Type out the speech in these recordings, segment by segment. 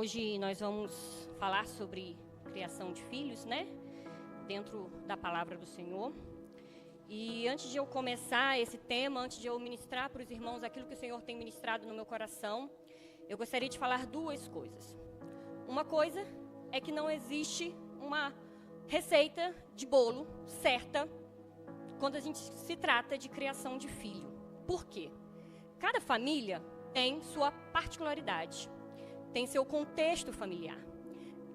Hoje nós vamos falar sobre criação de filhos, né? Dentro da palavra do Senhor. E antes de eu começar esse tema, antes de eu ministrar para os irmãos aquilo que o Senhor tem ministrado no meu coração, eu gostaria de falar duas coisas. Uma coisa é que não existe uma receita de bolo certa quando a gente se trata de criação de filho. Por quê? Cada família tem sua particularidade, tem seu contexto familiar.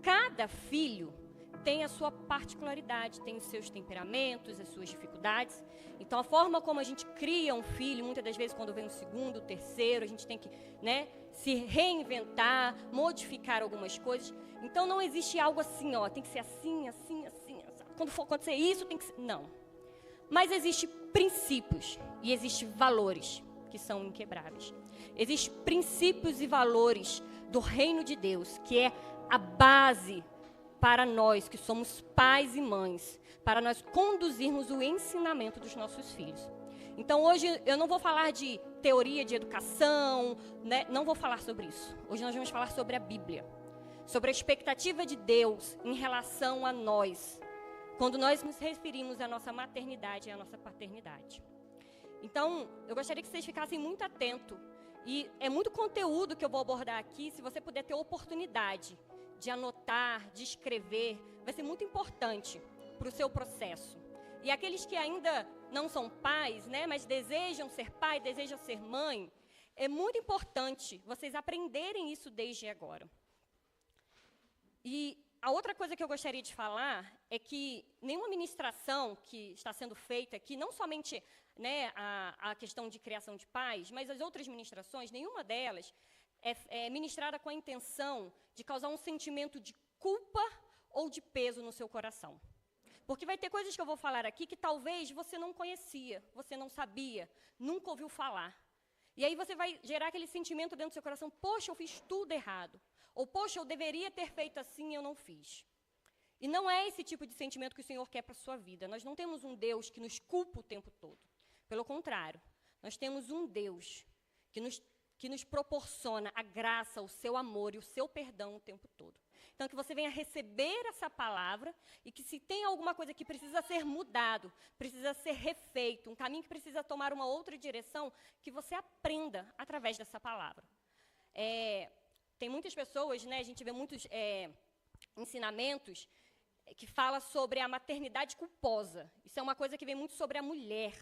Cada filho tem a sua particularidade, tem os seus temperamentos, as suas dificuldades. Então, a forma como a gente cria um filho, muitas das vezes, quando vem o segundo, o terceiro, a gente tem que, se reinventar, modificar algumas coisas. Então, não existe algo assim, tem que ser assim, assim, assim. Quando for acontecer isso, tem que ser... Não. Mas existem princípios e existem valores que são inquebráveis. Existem princípios e valores do reino de Deus, que é a base para nós que somos pais e mães, para nós conduzirmos o ensinamento dos nossos filhos. Então, hoje eu não vou falar de teoria de educação, não vou falar sobre isso. Hoje nós vamos falar sobre a Bíblia, sobre a expectativa de Deus em relação a nós, quando nós nos referimos à nossa maternidade e à nossa paternidade. Então, eu gostaria que vocês ficassem muito atentos. E é muito conteúdo que eu vou abordar aqui. Se você puder ter oportunidade de anotar, de escrever, vai ser muito importante para o seu processo. E aqueles que ainda não são pais, mas desejam ser pai, desejam ser mãe, é muito importante vocês aprenderem isso desde agora. E a outra coisa que eu gostaria de falar é que nenhuma ministração que está sendo feita aqui, não somente a questão de criação de pais, mas as outras ministrações, nenhuma delas é ministrada com a intenção de causar um sentimento de culpa ou de peso no seu coração. Porque vai ter coisas que eu vou falar aqui que talvez você não conhecia, você não sabia, nunca ouviu falar. E aí você vai gerar aquele sentimento dentro do seu coração, poxa, eu fiz tudo errado. Ou, poxa, eu deveria ter feito assim e eu não fiz. E não é esse tipo de sentimento que o Senhor quer para a sua vida. Nós não temos um Deus que nos culpa o tempo todo. Pelo contrário, nós temos um Deus que nos proporciona a graça, o seu amor e o seu perdão o tempo todo. Então, que você venha receber essa palavra e que se tem alguma coisa que precisa ser mudado, precisa ser refeito, um caminho que precisa tomar uma outra direção, que você aprenda através dessa palavra. Tem muitas pessoas, a gente vê muitos ensinamentos que falam sobre a maternidade culposa. Isso é uma coisa que vem muito sobre a mulher.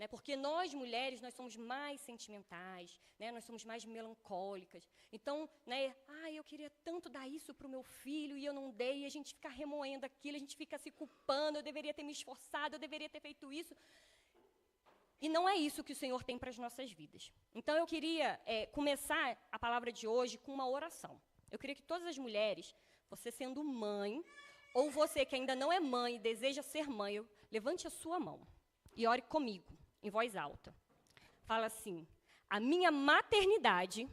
Porque nós, mulheres, nós somos mais sentimentais, nós somos mais melancólicas. Então, eu queria tanto dar isso para o meu filho e eu não dei, e a gente fica remoendo aquilo, a gente fica se culpando, eu deveria ter me esforçado, eu deveria ter feito isso. E não é isso que o Senhor tem para as nossas vidas. Então, eu queria começar a palavra de hoje com uma oração. Eu queria que todas as mulheres, você sendo mãe, ou você que ainda não é mãe e deseja ser mãe, levante a sua mão e ore comigo, em voz alta. Fala assim: a minha maternidade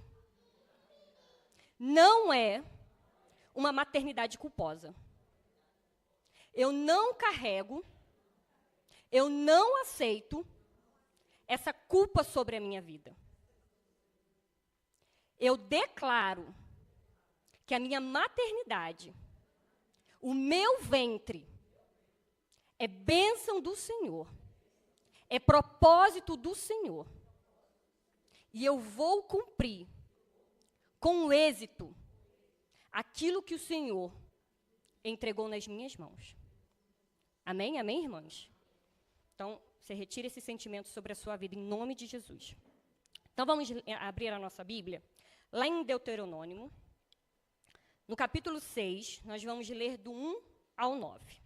não é uma maternidade culposa. Eu não carrego, eu não aceito essa culpa sobre a minha vida. Eu declaro que a minha maternidade, o meu ventre, é bênção do Senhor, é propósito do Senhor. E eu vou cumprir com êxito aquilo que o Senhor entregou nas minhas mãos. Amém? Amém, irmãs? Então, você retira esse sentimento sobre a sua vida, em nome de Jesus. Então, vamos abrir a nossa Bíblia. Lá em Deuteronômio, no capítulo 6, nós vamos ler do 1 ao 9.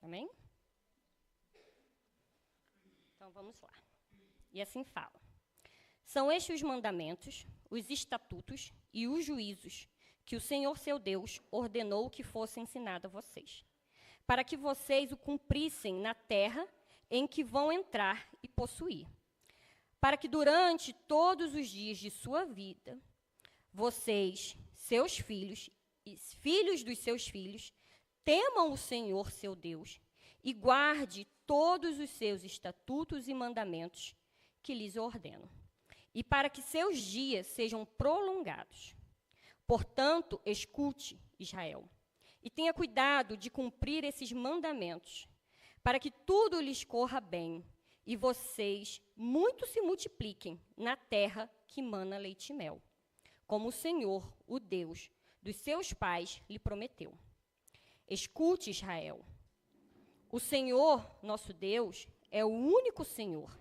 Amém? Então, vamos lá. E assim fala: são estes os mandamentos, os estatutos e os juízos que o Senhor, seu Deus, ordenou que fosse ensinado a vocês, para que vocês o cumprissem na terra em que vão entrar e possuir, para que durante todos os dias de sua vida, vocês, seus filhos e filhos dos seus filhos, temam o Senhor, seu Deus, e guarde todos os seus estatutos e mandamentos que lhes ordeno, e para que seus dias sejam prolongados. Portanto, escute, Israel, e tenha cuidado de cumprir esses mandamentos, para que tudo lhes corra bem, e vocês muito se multipliquem na terra que mana leite e mel, como o Senhor, o Deus dos seus pais, lhe prometeu. Escute, Israel, o Senhor, nosso Deus, é o único Senhor.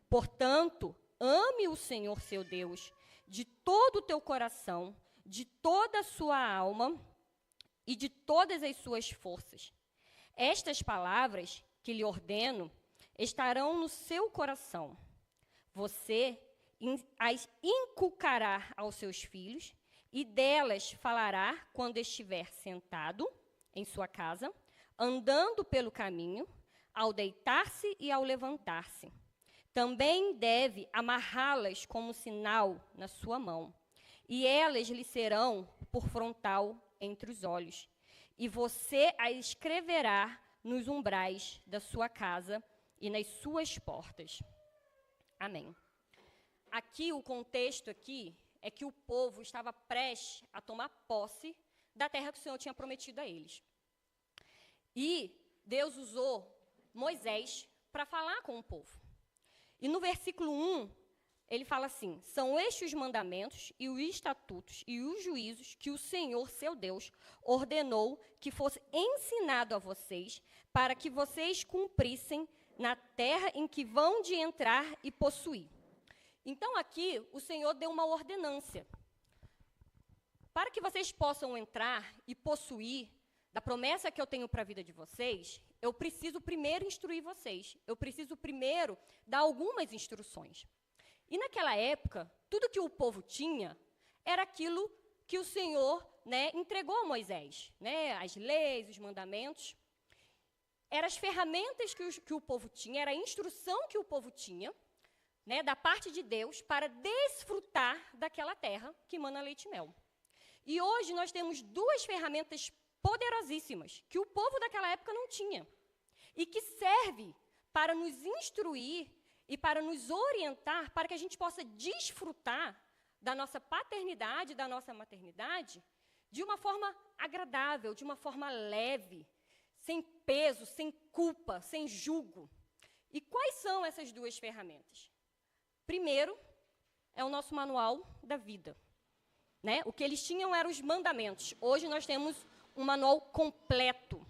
Portanto, ame o Senhor, seu Deus, de todo o teu coração, de toda a sua alma e de todas as suas forças. Estas palavras que lhe ordeno estarão no seu coração. Você as inculcará aos seus filhos e delas falará quando estiver sentado em sua casa, andando pelo caminho, ao deitar-se e ao levantar-se. Também deve amarrá-las como sinal na sua mão, e elas lhe serão por frontal entre os olhos. E você as escreverá nos umbrais da sua casa e nas suas portas. Amém. Aqui, o contexto aqui é que o povo estava prestes a tomar posse da terra que o Senhor tinha prometido a eles. E Deus usou Moisés para falar com o povo. E no versículo 1, ele fala assim: são estes os mandamentos e os estatutos e os juízos que o Senhor, seu Deus, ordenou que fosse ensinado a vocês, para que vocês cumprissem na terra em que vão de entrar e possuir. Então, aqui, o Senhor deu uma ordenância. Para que vocês possam entrar e possuir da promessa que eu tenho para a vida de vocês, eu preciso primeiro instruir vocês. Eu preciso primeiro dar algumas instruções. E naquela época, tudo que o povo tinha era aquilo que o Senhor, entregou a Moisés. As leis, os mandamentos. Eram as ferramentas que o povo tinha, era a instrução que o povo tinha, da parte de Deus, para desfrutar daquela terra que mana leite e mel. E hoje nós temos duas ferramentas poderosíssimas, que o povo daquela época não tinha, e que serve para nos instruir e para nos orientar, para que a gente possa desfrutar da nossa paternidade, da nossa maternidade, de uma forma agradável, de uma forma leve, sem peso, sem culpa, sem jugo. E quais são essas duas ferramentas? Primeiro, é o nosso manual da vida. O que eles tinham eram os mandamentos. Hoje nós temos um manual completo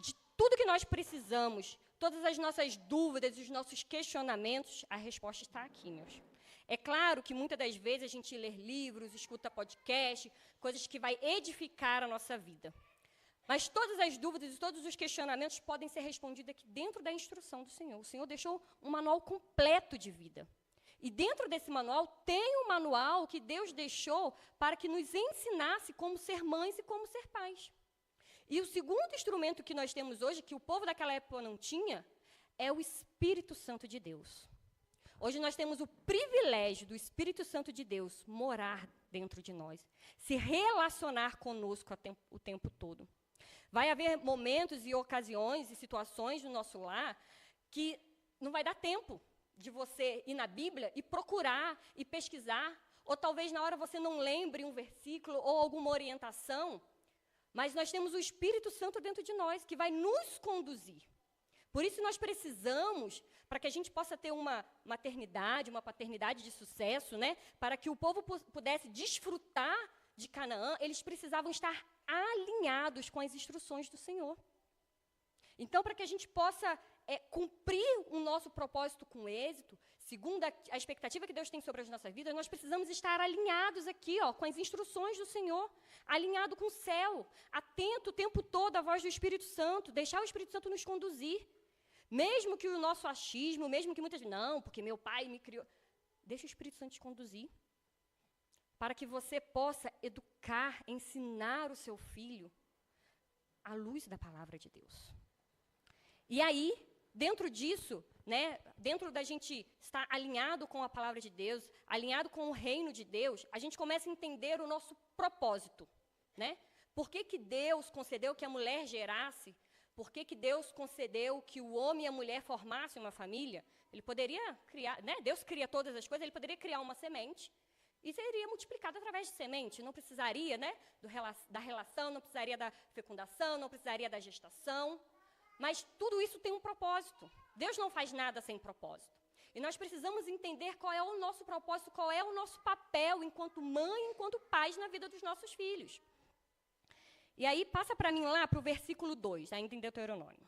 de tudo que nós precisamos, todas as nossas dúvidas, os nossos questionamentos, a resposta está aqui, meus. É claro que muitas das vezes a gente lê livros, escuta podcast, coisas que vai edificar a nossa vida. Mas todas as dúvidas e todos os questionamentos podem ser respondidos aqui dentro da instrução do Senhor. O Senhor deixou um manual completo de vida. E dentro desse manual tem um manual que Deus deixou para que nos ensinasse como ser mães e como ser pais. E o segundo instrumento que nós temos hoje, que o povo daquela época não tinha, é o Espírito Santo de Deus. Hoje nós temos o privilégio do Espírito Santo de Deus morar dentro de nós, se relacionar conosco o tempo todo. Vai haver momentos e ocasiões e situações no nosso lar que não vai dar tempo de você ir na Bíblia e procurar e pesquisar, ou talvez na hora você não lembre um versículo ou alguma orientação, mas nós temos o Espírito Santo dentro de nós, que vai nos conduzir. Por isso nós precisamos, para que a gente possa ter uma maternidade, uma paternidade de sucesso, para que o povo pudesse desfrutar de Canaã, eles precisavam estar alinhados com as instruções do Senhor. Então, para que a gente possa cumprir o nosso propósito com êxito, segundo a expectativa que Deus tem sobre as nossas vidas, nós precisamos estar alinhados aqui, com as instruções do Senhor, alinhado com o céu, atento o tempo todo à voz do Espírito Santo, deixar o Espírito Santo nos conduzir. Mesmo que o nosso achismo, mesmo que muitas vezes, não, porque meu pai me criou. Deixa o Espírito Santo te conduzir, para que você possa educar, ensinar o seu filho à luz da palavra de Deus. E aí, dentro disso, dentro da gente estar alinhado com a palavra de Deus, alinhado com o reino de Deus, a gente começa a entender o nosso propósito. Por que Deus concedeu que a mulher gerasse? por que Deus concedeu que o homem e a mulher formassem uma família, ele poderia criar, né? Deus cria todas as coisas, ele poderia criar uma semente e seria multiplicado através de semente. Não precisaria, né, da relação, não precisaria da fecundação, não precisaria da gestação. Mas tudo isso tem um propósito. Deus não faz nada sem propósito. E nós precisamos entender qual é o nosso propósito, qual é o nosso papel enquanto mãe, enquanto pais na vida dos nossos filhos. E aí, passa para mim lá para o versículo 2, ainda em Deuteronômio.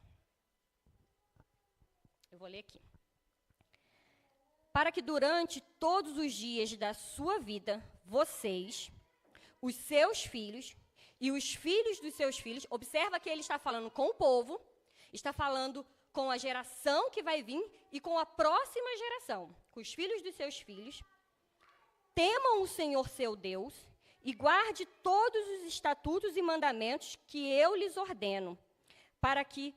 Eu vou ler aqui. Para que durante todos os dias da sua vida, vocês, os seus filhos e os filhos dos seus filhos, observa que ele está falando com o povo, está falando com a geração que vai vir e com a próxima geração, com os filhos dos seus filhos, temam o Senhor seu Deus e guarde todos os estatutos e mandamentos que eu lhes ordeno, para que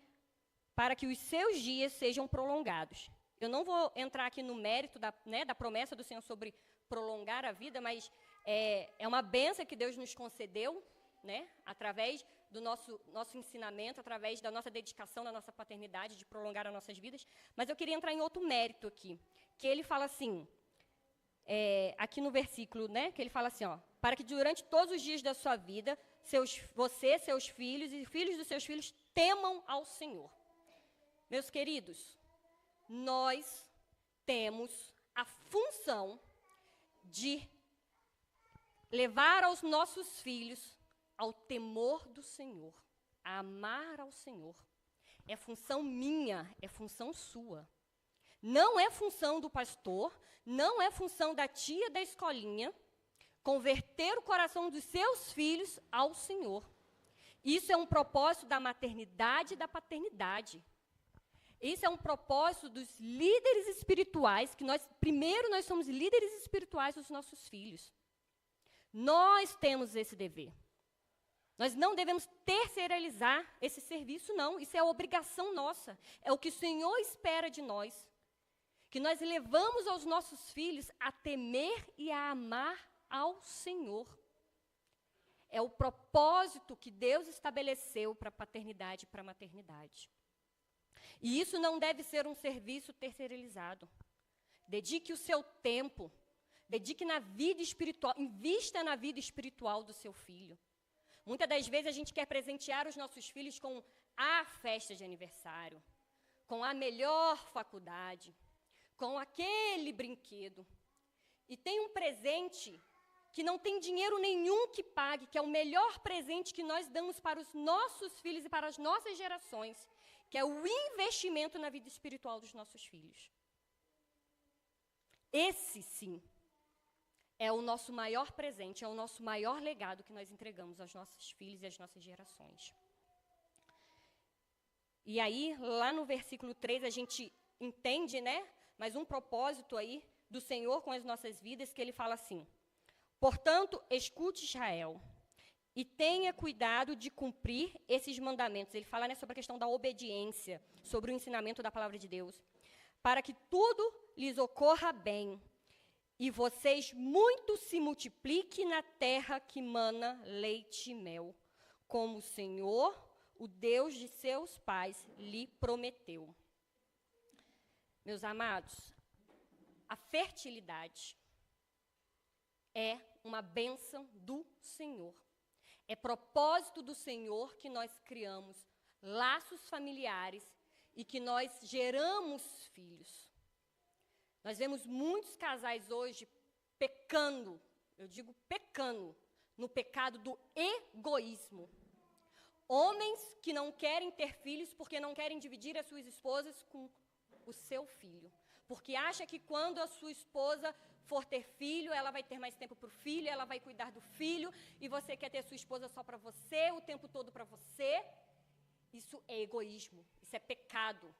os seus dias sejam prolongados. Eu não vou entrar aqui no mérito da promessa do Senhor sobre prolongar a vida, mas é uma bênção que Deus nos concedeu, né, através do nosso ensinamento, através da nossa dedicação, da nossa paternidade, de prolongar as nossas vidas. Mas eu queria entrar em outro mérito aqui, que ele fala assim, aqui no versículo, né, que ele fala assim, ó, para que durante todos os dias da sua vida, você, seus filhos e filhos dos seus filhos temam ao Senhor. Meus queridos, nós temos a função de levar aos nossos filhos ao temor do Senhor, a amar ao Senhor. É função minha, é função sua. Não é função do pastor, não é função da tia da escolinha converter o coração dos seus filhos ao Senhor. Isso é um propósito da maternidade e da paternidade. Isso é um propósito dos líderes espirituais, que nós somos líderes espirituais dos nossos filhos. Nós temos esse dever. Nós não devemos terceirizar esse serviço, não. Isso é obrigação nossa. É o que o Senhor espera de nós. Que nós levamos aos nossos filhos a temer e a amar ao Senhor. É o propósito que Deus estabeleceu para a paternidade e para a maternidade. E isso não deve ser um serviço terceirizado. Dedique o seu tempo, dedique na vida espiritual, invista na vida espiritual do seu filho. Muitas das vezes a gente quer presentear os nossos filhos com a festa de aniversário, com a melhor faculdade, com aquele brinquedo. E tem um presente que não tem dinheiro nenhum que pague, que é o melhor presente que nós damos para os nossos filhos e para as nossas gerações, que é o investimento na vida espiritual dos nossos filhos. Esse, sim, é o nosso maior presente, é o nosso maior legado que nós entregamos aos nossos filhos e às nossas gerações. E aí, lá no versículo 3, a gente entende, né, mais um propósito aí do Senhor com as nossas vidas, que ele fala assim: portanto, escute Israel, e tenha cuidado de cumprir esses mandamentos. Ele fala, né, sobre a questão da obediência, sobre o ensinamento da palavra de Deus, para que tudo lhes ocorra bem, e vocês muito se multipliquem na terra que mana leite e mel, como o Senhor, o Deus de seus pais, lhe prometeu. Meus amados, a fertilidade é uma bênção do Senhor. É propósito do Senhor que nós criamos laços familiares e que nós geramos filhos. Nós vemos muitos casais hoje pecando, eu digo pecando, no pecado do egoísmo. Homens que não querem ter filhos porque não querem dividir as suas esposas com o seu filho. Porque acha que quando a sua esposa for ter filho, ela vai ter mais tempo para o filho, ela vai cuidar do filho, e você quer ter sua esposa só para você, o tempo todo para você. Isso é egoísmo, isso é pecado.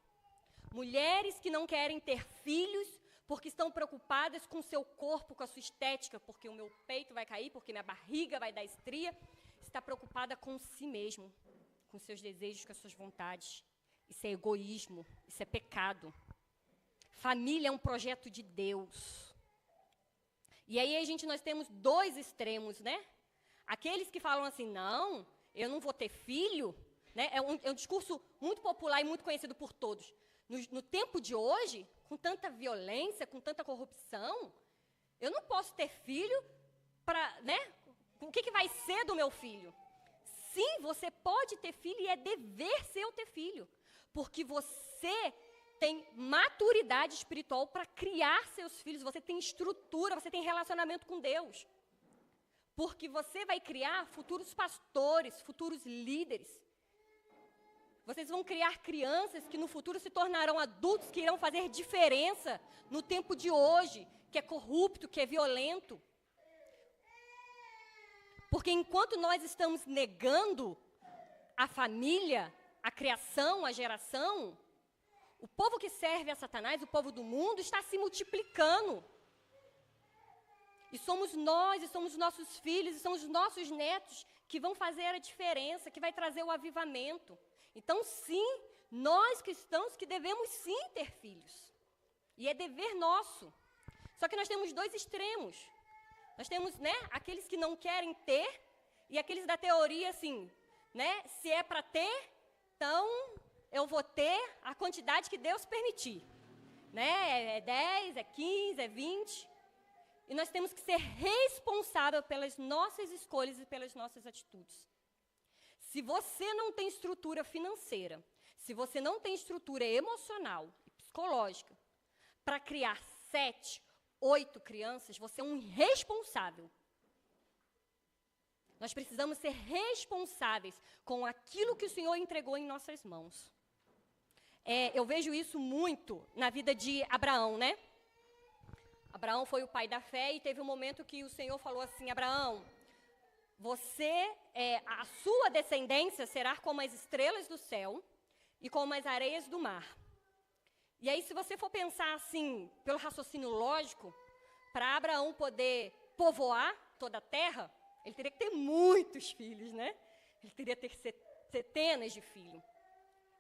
Mulheres que não querem ter filhos porque estão preocupadas com o seu corpo, com a sua estética, porque o meu peito vai cair, porque minha barriga vai dar estria, está preocupada com si mesmo, com seus desejos, com as suas vontades. Isso é egoísmo, isso é pecado. Família é um projeto de Deus. E aí nós temos dois extremos, né? Aqueles que falam assim, não, eu não vou ter filho, né? É um discurso muito popular e muito conhecido por todos. No tempo de hoje, com tanta violência, com tanta corrupção, eu não posso ter filho para, né? O que vai ser do meu filho? Sim, você pode ter filho e é dever seu ter filho, porque você tem maturidade espiritual para criar seus filhos, você tem estrutura, você tem relacionamento com Deus. Porque você vai criar futuros pastores, futuros líderes. Vocês vão criar crianças que no futuro se tornarão adultos que irão fazer diferença no tempo de hoje, que é corrupto, que é violento. Porque enquanto nós estamos negando a família, a criação, a geração, o povo que serve a Satanás, o povo do mundo, está se multiplicando. E somos nós, e somos nossos filhos, e são os nossos netos que vão fazer a diferença, que vai trazer o avivamento. Então, sim, nós cristãos que devemos sim ter filhos. E é dever nosso. Só que nós temos dois extremos. Nós temos, né, aqueles que não querem ter e aqueles da teoria, assim, né, se é para ter, então eu vou ter a quantidade que Deus permitir. Né, é 10, é 15, é 20. E nós temos que ser responsáveis pelas nossas escolhas e pelas nossas atitudes. Se você não tem estrutura financeira, se você não tem estrutura emocional e psicológica para criar 7, 8 crianças, você é um irresponsável. Nós precisamos ser responsáveis com aquilo que o Senhor entregou em nossas mãos. Eu vejo isso muito na vida de Abraão, né? Abraão foi o pai da fé e teve um momento que o Senhor falou assim: Abraão, a sua descendência será como as estrelas do céu e como as areias do mar. E aí, se você for pensar assim, pelo raciocínio lógico, para Abraão poder povoar toda a terra, ele teria que ter muitos filhos, né? Ele teria que ter centenas de filhos.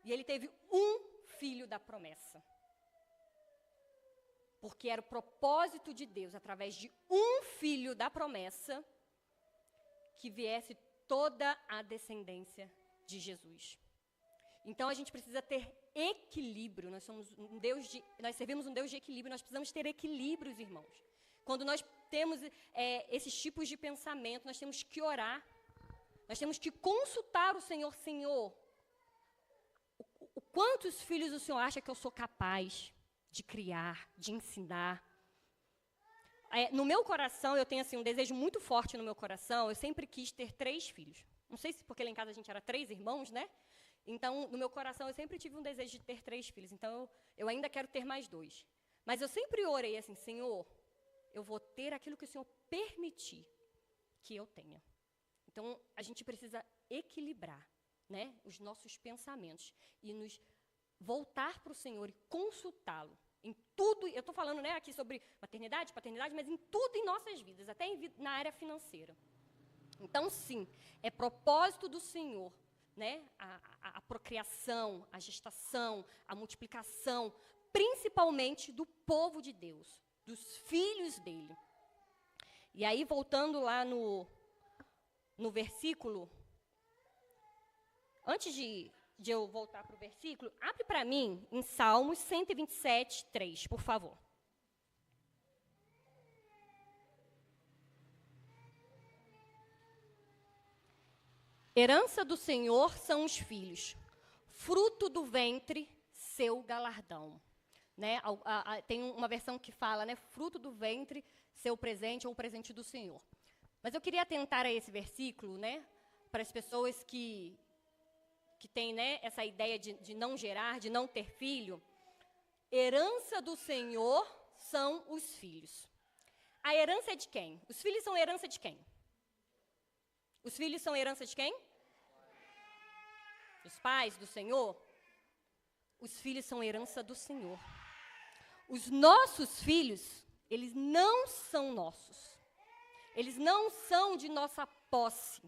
E ele teve um filho da promessa. Porque era o propósito de Deus, através de um filho da promessa, que viesse toda a descendência de Jesus. Então, a gente precisa ter equilíbrio. Nós servimos um Deus de equilíbrio, nós precisamos ter equilíbrios, irmãos. Quando nós temos esses tipos de pensamento, nós temos que orar. Nós temos que consultar o Senhor. Senhor, quantos filhos o Senhor acha que eu sou capaz de criar, de ensinar? No meu coração, eu tenho assim, um desejo muito forte no meu coração. Eu sempre quis ter 3 filhos. Não sei se porque lá em casa a gente era 3 irmãos, né? Então, no meu coração, eu sempre tive um desejo de ter 3 filhos. Então, eu ainda quero ter mais 2. Mas eu sempre orei assim: Senhor, eu vou ter aquilo que o Senhor permitir que eu tenha. Então, a gente precisa equilibrar, né, os nossos pensamentos e nos voltar para o Senhor e consultá-lo em tudo. Eu estou falando, né, aqui sobre maternidade, paternidade, mas em tudo em nossas vidas, até na área financeira. Então, sim, é propósito do Senhor, né, a procriação, a gestação, a multiplicação, principalmente do povo de Deus, dos filhos dele. E aí, voltando lá no versículo, antes de eu voltar para o versículo, abre para mim em Salmos 127, 3, por favor. Herança do Senhor são os filhos, fruto do ventre, seu galardão. Né? Tem uma versão que fala, né, fruto do ventre, seu presente ou o presente do Senhor. Mas eu queria atentar a esse versículo, né, para as pessoas que têm, né, essa ideia de não gerar, de não ter filho. Herança do Senhor são os filhos. A herança é de quem? Os filhos são herança de quem? Os filhos são herança de quem? Dos pais, do Senhor? Os filhos são herança do Senhor. Os nossos filhos, eles não são nossos. Eles não são de nossa posse.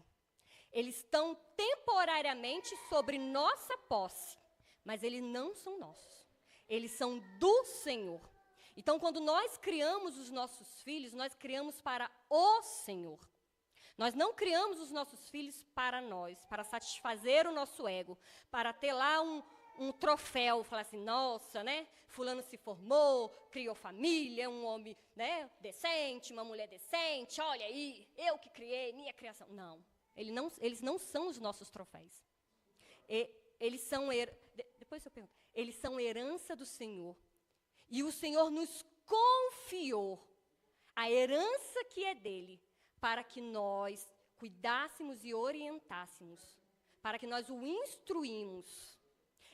Eles estão temporariamente sobre nossa posse, mas eles não são nossos. Eles são do Senhor. Então, quando nós criamos os nossos filhos, nós criamos para o Senhor. Nós não criamos os nossos filhos para nós, para satisfazer o nosso ego, para ter lá um troféu, falar assim, nossa, né? Fulano se formou, criou família, um homem, né, decente, uma mulher decente, olha aí, eu que criei, minha criação. Não, eles não são os nossos troféus. Eles são, depois eu pergunto, eles são herança do Senhor. E o Senhor nos confiou a herança que é dele, para que nós cuidássemos e orientássemos, para que nós o instruímos.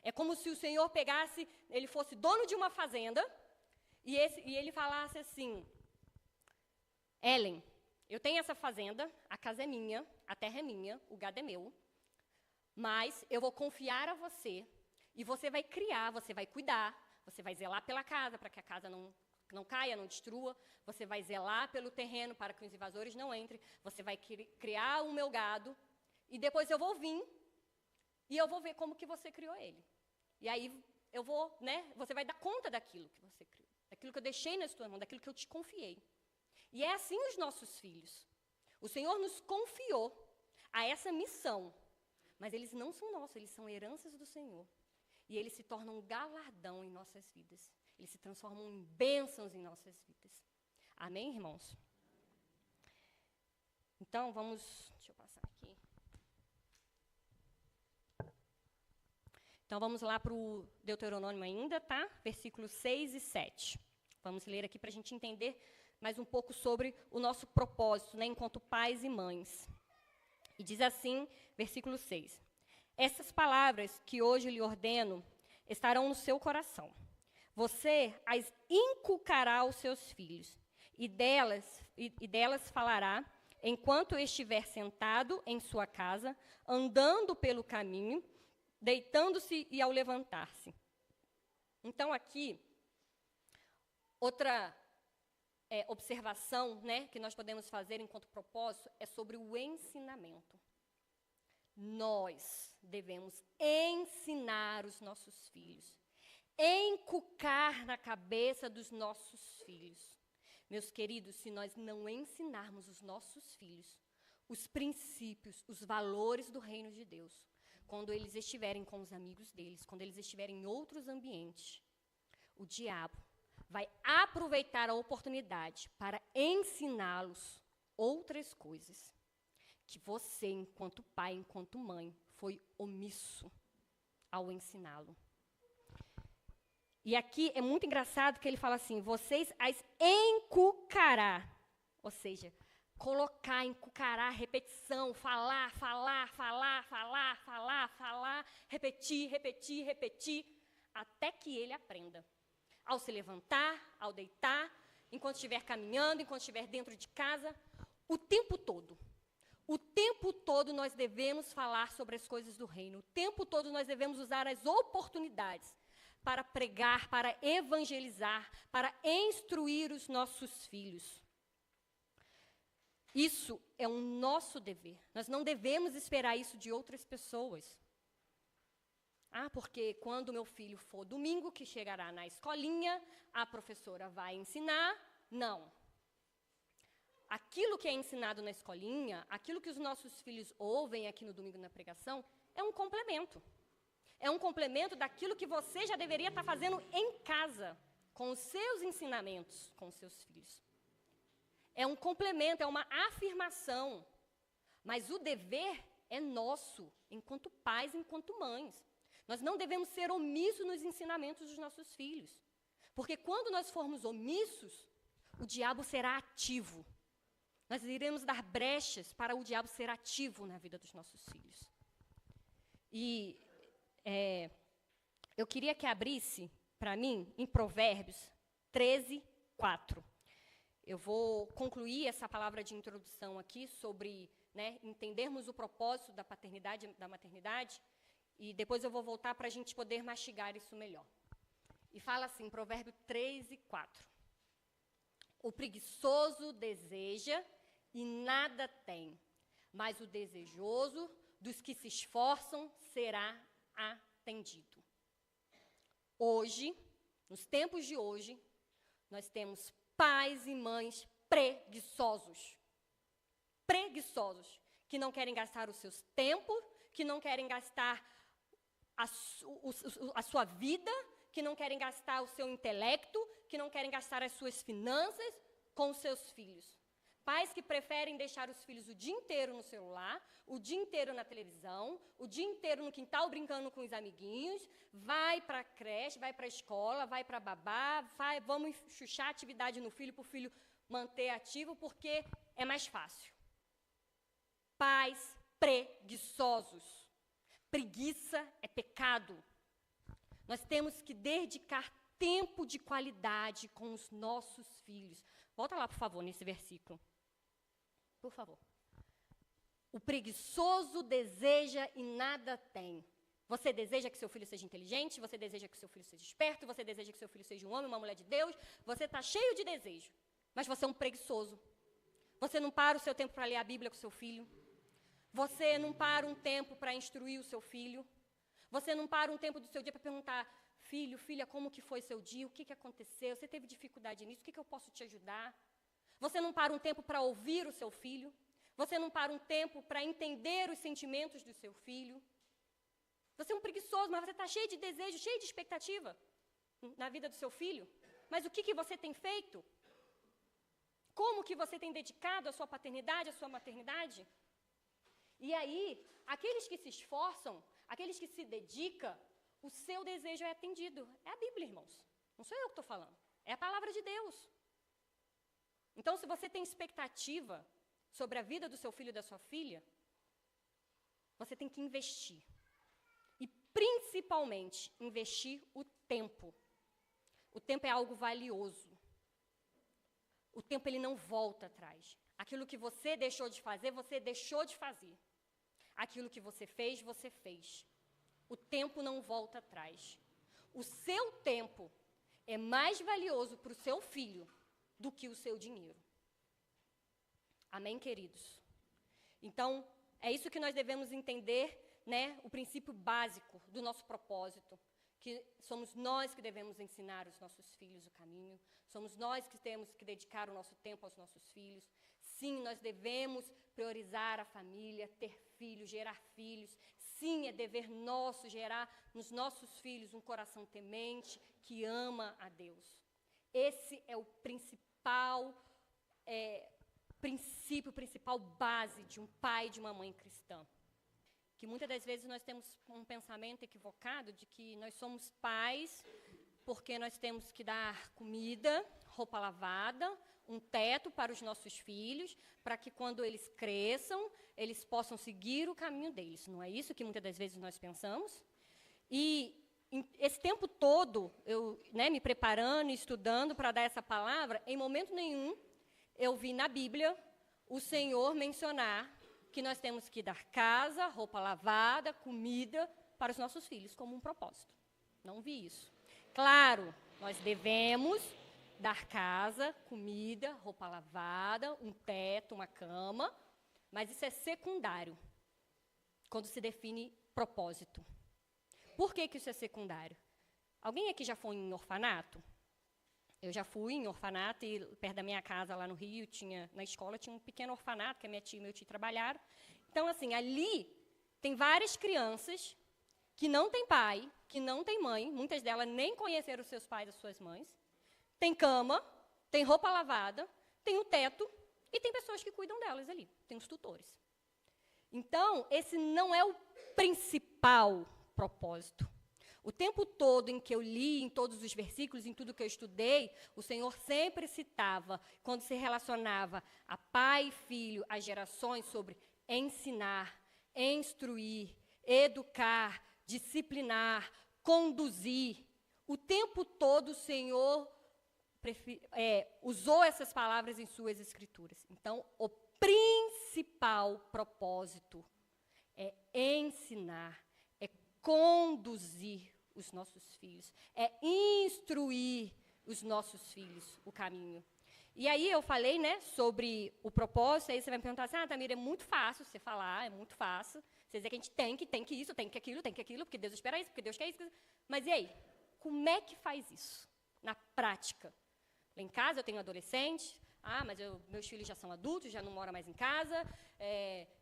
É como se o Senhor pegasse, ele fosse dono de uma fazenda, e ele falasse assim, Ellen, eu tenho essa fazenda, a casa é minha, a terra é minha, o gado é meu, mas eu vou confiar a você, e você vai criar, você vai cuidar, você vai zelar pela casa, para que a casa não caia, não destrua, você vai zelar pelo terreno para que os invasores não entrem, você vai criar o meu gado, e depois eu vou vir, e eu vou ver como que você criou ele. E aí eu vou, né, você vai dar conta daquilo que você criou, daquilo que eu deixei na sua mão, daquilo que eu te confiei. E é assim os nossos filhos. O Senhor nos confiou a essa missão, mas eles não são nossos, eles são heranças do Senhor. E eles se tornam um galardão em nossas vidas. Eles se transformam em bênçãos em nossas vidas. Amém, irmãos? Então, deixa eu passar aqui. Então, vamos lá para o Deuteronômio ainda, tá? Versículos 6 e 7. Vamos ler aqui para a gente entender mais um pouco sobre o nosso propósito, né, enquanto pais e mães. E diz assim, versículo 6. Essas palavras que hoje lhe ordeno estarão no seu coração. Você as inculcará aos seus filhos, e delas falará enquanto estiver sentado em sua casa, andando pelo caminho, deitando-se e ao levantar-se. Então, aqui, outra observação, né, que nós podemos fazer enquanto propósito é sobre o ensinamento. Nós devemos ensinar os nossos filhos, encucar na cabeça dos nossos filhos. Meus queridos, se nós não ensinarmos os nossos filhos os princípios, os valores do reino de Deus, quando eles estiverem com os amigos deles, quando eles estiverem em outros ambientes, o diabo vai aproveitar a oportunidade para ensiná-los outras coisas que você, enquanto pai, enquanto mãe, foi omisso ao ensiná-lo. E aqui é muito engraçado que ele fala assim, vocês as encucará, ou seja, colocar, encucará, repetição, falar, repetir, até que ele aprenda. Ao se levantar, ao deitar, enquanto estiver caminhando, enquanto estiver dentro de casa, o tempo todo. O tempo todo nós devemos falar sobre as coisas do reino. O tempo todo nós devemos usar as oportunidades para pregar, para evangelizar, para instruir os nossos filhos. Isso é um nosso dever. Nós não devemos esperar isso de outras pessoas. Porque quando meu filho for domingo, que chegará na escolinha, a professora vai ensinar. Não. Aquilo que é ensinado na escolinha, aquilo que os nossos filhos ouvem aqui no domingo na pregação, é um complemento. É um complemento daquilo que você já deveria estar fazendo em casa, com os seus ensinamentos com os seus filhos. É um complemento, é uma afirmação. Mas o dever é nosso, enquanto pais, enquanto mães. Nós não devemos ser omissos nos ensinamentos dos nossos filhos. Porque quando nós formos omissos, o diabo será ativo. Nós iremos dar brechas para o diabo ser ativo na vida dos nossos filhos. E eu queria que abrisse para mim em Provérbios 13, 4. Eu vou concluir essa palavra de introdução aqui sobre, né, entendermos o propósito da paternidade, da maternidade, e depois eu vou voltar para a gente poder mastigar isso melhor. E fala assim, Provérbio 13, 4. O preguiçoso deseja e nada tem, mas o desejoso dos que se esforçam será atendido. Hoje, nos tempos de hoje, nós temos pais e mães preguiçosos. preguiçosos, que não querem gastar os seus tempos, que não querem gastar a sua vida, que não querem gastar o seu intelecto, que não querem gastar as suas finanças com os seus filhos. Pais que preferem deixar os filhos o dia inteiro no celular, o dia inteiro na televisão, o dia inteiro no quintal brincando com os amiguinhos, vai para a creche, vai para a escola, vai para babá, vamos chuchar atividade no filho para o filho manter ativo, porque é mais fácil. Pais preguiçosos. Preguiça é pecado. Nós temos que dedicar tempo de qualidade com os nossos filhos. Volta lá, por favor, nesse versículo. Por favor. O preguiçoso deseja e nada tem. Você deseja que seu filho seja inteligente, você deseja que seu filho seja esperto, você deseja que seu filho seja um homem, uma mulher de Deus, você está cheio de desejo, mas você é um preguiçoso. Você não para o seu tempo para ler a Bíblia com seu filho. Você não para um tempo para instruir o seu filho. Você não para um tempo do seu dia para perguntar, filho, filha, como que foi seu dia? O que aconteceu? Você teve dificuldade nisso? O que eu posso te ajudar? Você não para um tempo para ouvir o seu filho. Você não para um tempo para entender os sentimentos do seu filho. Você é um preguiçoso, mas você está cheio de desejo, cheio de expectativa na vida do seu filho. Mas o que você tem feito? Como que você tem dedicado a sua paternidade, a sua maternidade? E aí, aqueles que se esforçam, aqueles que se dedicam, o seu desejo é atendido. É a Bíblia, irmãos. Não sou eu que estou falando. É a palavra de Deus. Então, se você tem expectativa sobre a vida do seu filho e da sua filha, você tem que investir. E, principalmente, investir o tempo. O tempo é algo valioso. O tempo, ele não volta atrás. Aquilo que você deixou de fazer, você deixou de fazer. Aquilo que você fez. O tempo não volta atrás. O seu tempo é mais valioso para o seu filho do que o seu dinheiro. Amém, queridos? Então, é isso que nós devemos entender, né? O princípio básico do nosso propósito. Que somos nós que devemos ensinar os nossos filhos o caminho. Somos nós que temos que dedicar o nosso tempo aos nossos filhos. Sim, nós devemos priorizar a família, ter filhos, gerar filhos. Sim, é dever nosso gerar nos nossos filhos um coração temente, que ama a Deus. Esse é o principal princípio, principal base de um pai e de uma mãe cristã. Que muitas das vezes nós temos um pensamento equivocado de que nós somos pais porque nós temos que dar comida, roupa lavada, um teto para os nossos filhos, para que quando eles cresçam, eles possam seguir o caminho deles. Não é isso que muitas das vezes nós pensamos? E esse tempo todo, eu me preparando e estudando para dar essa palavra, em momento nenhum eu vi na Bíblia o Senhor mencionar que nós temos que dar casa, roupa lavada, comida para os nossos filhos como um propósito. Não vi isso. Claro, nós devemos dar casa, comida, roupa lavada, um teto, uma cama, mas isso é secundário quando se define propósito. Por que isso é secundário? Alguém aqui já foi em orfanato? Eu já fui em orfanato e perto da minha casa, lá no Rio, na escola tinha um pequeno orfanato que a minha tia e meu tio trabalharam. Então, assim, ali tem várias crianças que não têm pai, que não têm mãe, muitas delas nem conheceram os seus pais e as suas mães. Tem cama, tem roupa lavada, tem um teto e tem pessoas que cuidam delas ali, tem os tutores. Então, esse não é o principal propósito. O tempo todo em que eu li, em todos os versículos, em tudo que eu estudei, o Senhor sempre citava, quando se relacionava a pai e filho, as gerações, sobre ensinar, instruir, educar, disciplinar, conduzir. O tempo todo o Senhor usou essas palavras em suas escrituras. Então, o principal propósito é ensinar, é conduzir os nossos filhos, é instruir os nossos filhos o caminho. E aí eu falei, sobre o propósito, aí você vai me perguntar assim, Tamira, é muito fácil você falar, é muito fácil, você dizer que a gente tem que isso, tem que aquilo, porque Deus espera isso, porque Deus quer isso. Mas e aí, como é que faz isso na prática? Lá em casa eu tenho adolescentes, mas meus filhos já são adultos, já não moram mais em casa,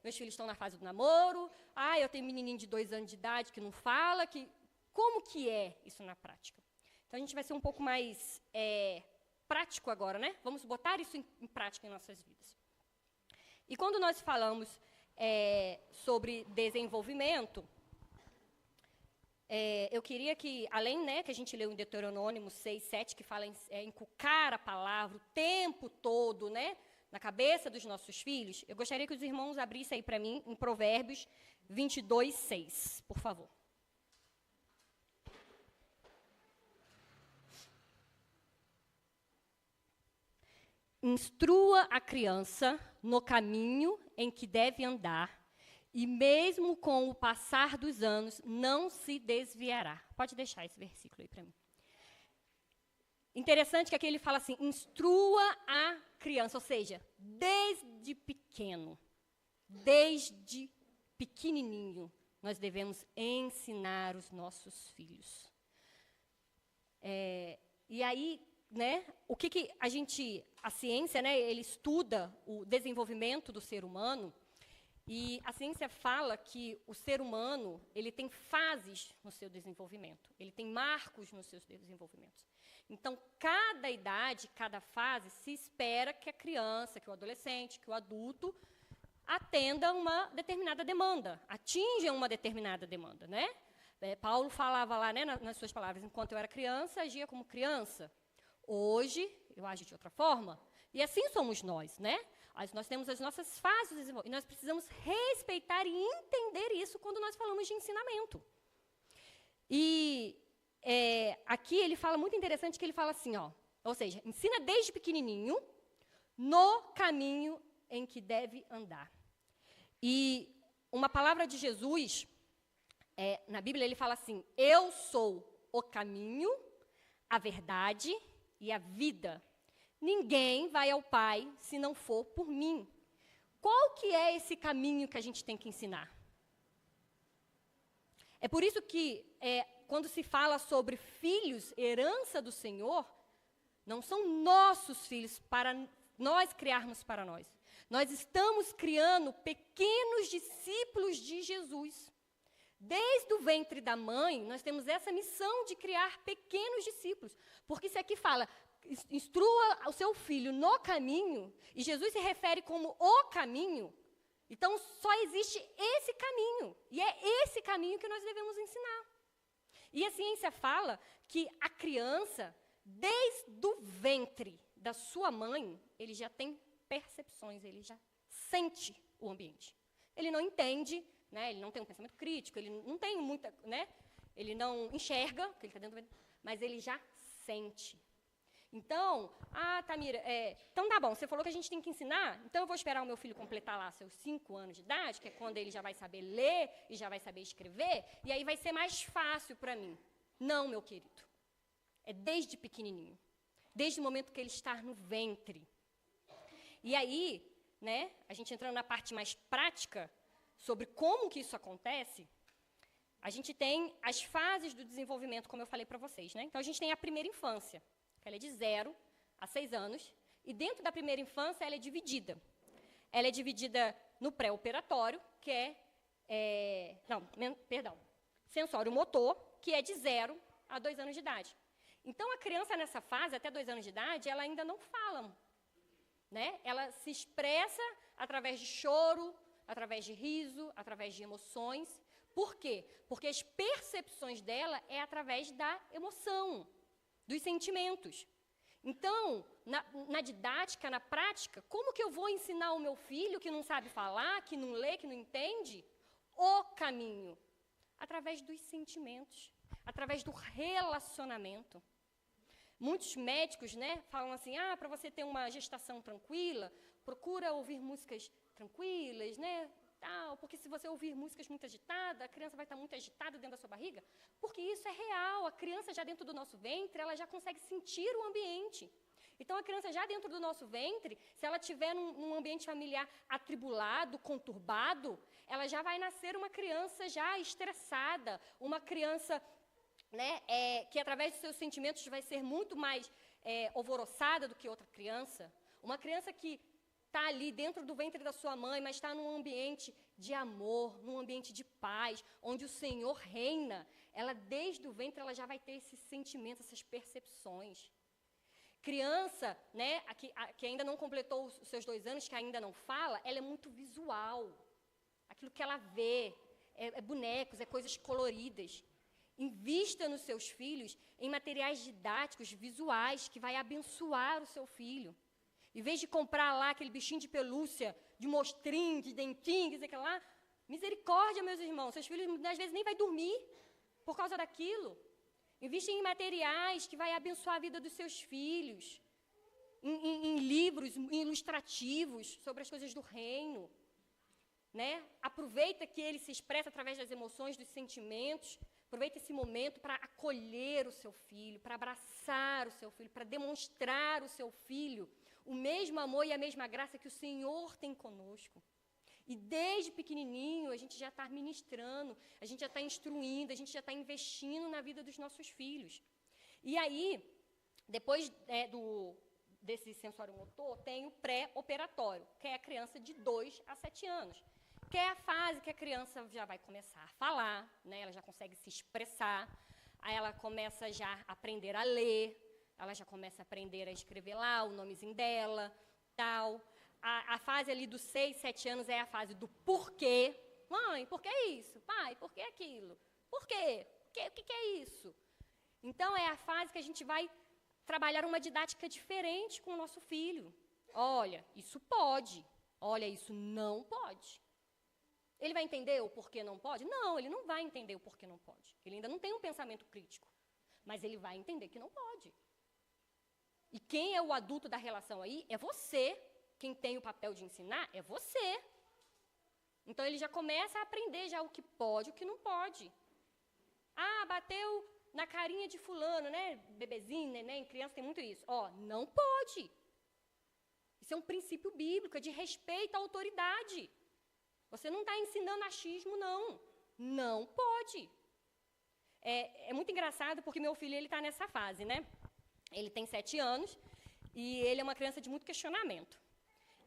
meus filhos estão na fase do namoro, eu tenho um menininho de 2 anos de idade que não fala, como que é isso na prática? Então, a gente vai ser um pouco mais prático agora, né? Vamos botar isso em prática em nossas vidas. E quando nós falamos sobre desenvolvimento, eu queria que, além, né, que a gente leu em Deuteronômio 6, 7, que fala em inculcar a palavra o tempo todo, né, na cabeça dos nossos filhos, eu gostaria que os irmãos abrissem aí para mim em Provérbios 22, 6, por favor. Instrua a criança no caminho em que deve andar, e mesmo com o passar dos anos, não se desviará. Pode deixar esse versículo aí para mim. Interessante que aqui ele fala assim, instrua a criança, ou seja, desde pequeno, desde pequenininho, nós devemos ensinar os nossos filhos. E aí, né, o que a ciência, né, ele estuda o desenvolvimento do ser humano, e a ciência fala que o ser humano, ele tem fases no seu desenvolvimento, ele tem marcos nos seus desenvolvimentos. Então, cada idade, cada fase, se espera que a criança, que o adolescente, que o adulto atenda uma determinada demanda, atinja uma determinada demanda, né? Paulo falava lá, né, nas suas palavras, enquanto eu era criança, agia como criança. Hoje, eu ajo de outra forma. E assim somos nós, né? Nós temos as nossas fases de desenvolvimento. E nós precisamos respeitar e entender isso quando nós falamos de ensinamento. E aqui ele fala muito interessante, que ele fala assim, ou seja, ensina desde pequenininho no caminho em que deve andar. E uma palavra de Jesus, na Bíblia ele fala assim, eu sou o caminho, a verdade e a vida. Ninguém vai ao Pai se não for por mim. Qual que é esse caminho que a gente tem que ensinar? É por isso que, quando se fala sobre filhos, herança do Senhor, não são nossos filhos para nós criarmos para nós. Nós estamos criando pequenos discípulos de Jesus. Desde o ventre da mãe, nós temos essa missão de criar pequenos discípulos. Porque isso aqui fala, instrua o seu filho no caminho, e Jesus se refere como o caminho, então só existe esse caminho, e é esse caminho que nós devemos ensinar. E a ciência fala que a criança, desde o ventre da sua mãe, ele já tem percepções, ele já sente o ambiente. Ele não entende, né, ele não tem um pensamento crítico, ele não tem muita, né, ele não enxerga, porque ele está dentro do ventre, mas ele já sente. Então, Tamira, então tá bom, você falou que a gente tem que ensinar, então eu vou esperar o meu filho completar lá seus 5 anos de idade, que é quando ele já vai saber ler e já vai saber escrever, e aí vai ser mais fácil para mim. Não, meu querido. É desde pequenininho, desde o momento que ele está no ventre. E aí, né, a gente entrando na parte mais prática, sobre como que isso acontece, a gente tem as fases do desenvolvimento, como eu falei para vocês, né? Então, a gente tem a primeira infância, que ela é de 0 a 6 anos, e dentro da primeira infância ela é dividida. Ela é dividida no pré-operatório, que sensório-motor, que é de 0 a 2 anos de idade. Então, a criança nessa fase, até 2 anos de idade, ela ainda não fala, né? Ela se expressa através de choro, através de riso, através de emoções. Por quê? Porque as percepções dela é através da emoção, dos sentimentos. Então, na didática, na prática, como que eu vou ensinar o meu filho que não sabe falar, que não lê, que não entende, o caminho? Através dos sentimentos, através do relacionamento. Muitos médicos, né, falam assim, para você ter uma gestação tranquila, procura ouvir músicas tranquilas, né, porque se você ouvir músicas muito agitadas, a criança vai estar muito agitada dentro da sua barriga, porque isso é real, a criança já dentro do nosso ventre, ela já consegue sentir o ambiente. Então, a criança já dentro do nosso ventre, se ela estiver num ambiente familiar atribulado, conturbado, ela já vai nascer uma criança já estressada, uma criança, né, que através dos seus sentimentos vai ser muito mais alvoroçada do que outra criança, Uma criança que está ali dentro do ventre da sua mãe, mas está num ambiente de amor, num ambiente de paz, onde o Senhor reina, ela desde o ventre ela já vai ter esses sentimentos, essas percepções. Criança, né, que ainda não completou os seus 2 anos, que ainda não fala, ela é muito visual. Aquilo que ela vê é bonecos, é coisas coloridas. Invista nos seus filhos em materiais didáticos, visuais, que vai abençoar o seu filho. Em vez de comprar lá aquele bichinho de pelúcia, de mostrinho, de dentinho, que sei lá, misericórdia, meus irmãos, seus filhos às vezes nem vai dormir por causa daquilo. Invista em materiais que vai abençoar a vida dos seus filhos, em livros ilustrativos sobre as coisas do reino. Né? Aproveita que ele se expressa através das emoções, dos sentimentos. Aproveita esse momento para acolher o seu filho, para abraçar o seu filho, para demonstrar ao seu filho o mesmo amor e a mesma graça que o Senhor tem conosco. E desde pequenininho a gente já está ministrando, a gente já está instruindo, a gente já está investindo na vida dos nossos filhos. E aí, depois desse sensório motor, tem o pré-operatório, que é a criança de 2 a 7 anos. Que é a fase que a criança já vai começar a falar, né? Ela já consegue se expressar, aí ela começa já a aprender a ler, ela já começa a aprender a escrever lá o nomezinho dela, tal. A fase ali dos 6, 7 anos é a fase do porquê. Mãe, por que isso? Pai, por que aquilo? Por quê? O que é isso? Então, é a fase que a gente vai trabalhar uma didática diferente com o nosso filho. Olha, isso pode. Olha, isso não pode. Ele vai entender o porquê não pode? Não, ele não vai entender o porquê não pode. Ele ainda não tem um pensamento crítico. Mas ele vai entender que não pode. E quem é o adulto da relação aí é você. Quem tem o papel de ensinar é você. Então, ele já começa a aprender já o que pode e o que não pode. Ah, bateu na carinha de fulano, né? Bebezinho, neném, criança tem muito isso. Ó, não pode. Isso é um princípio bíblico, é de respeito à autoridade. Você não está ensinando achismo, não. Não pode. É muito engraçado porque meu filho está nessa fase, né? Ele tem 7 anos e ele é uma criança de muito questionamento.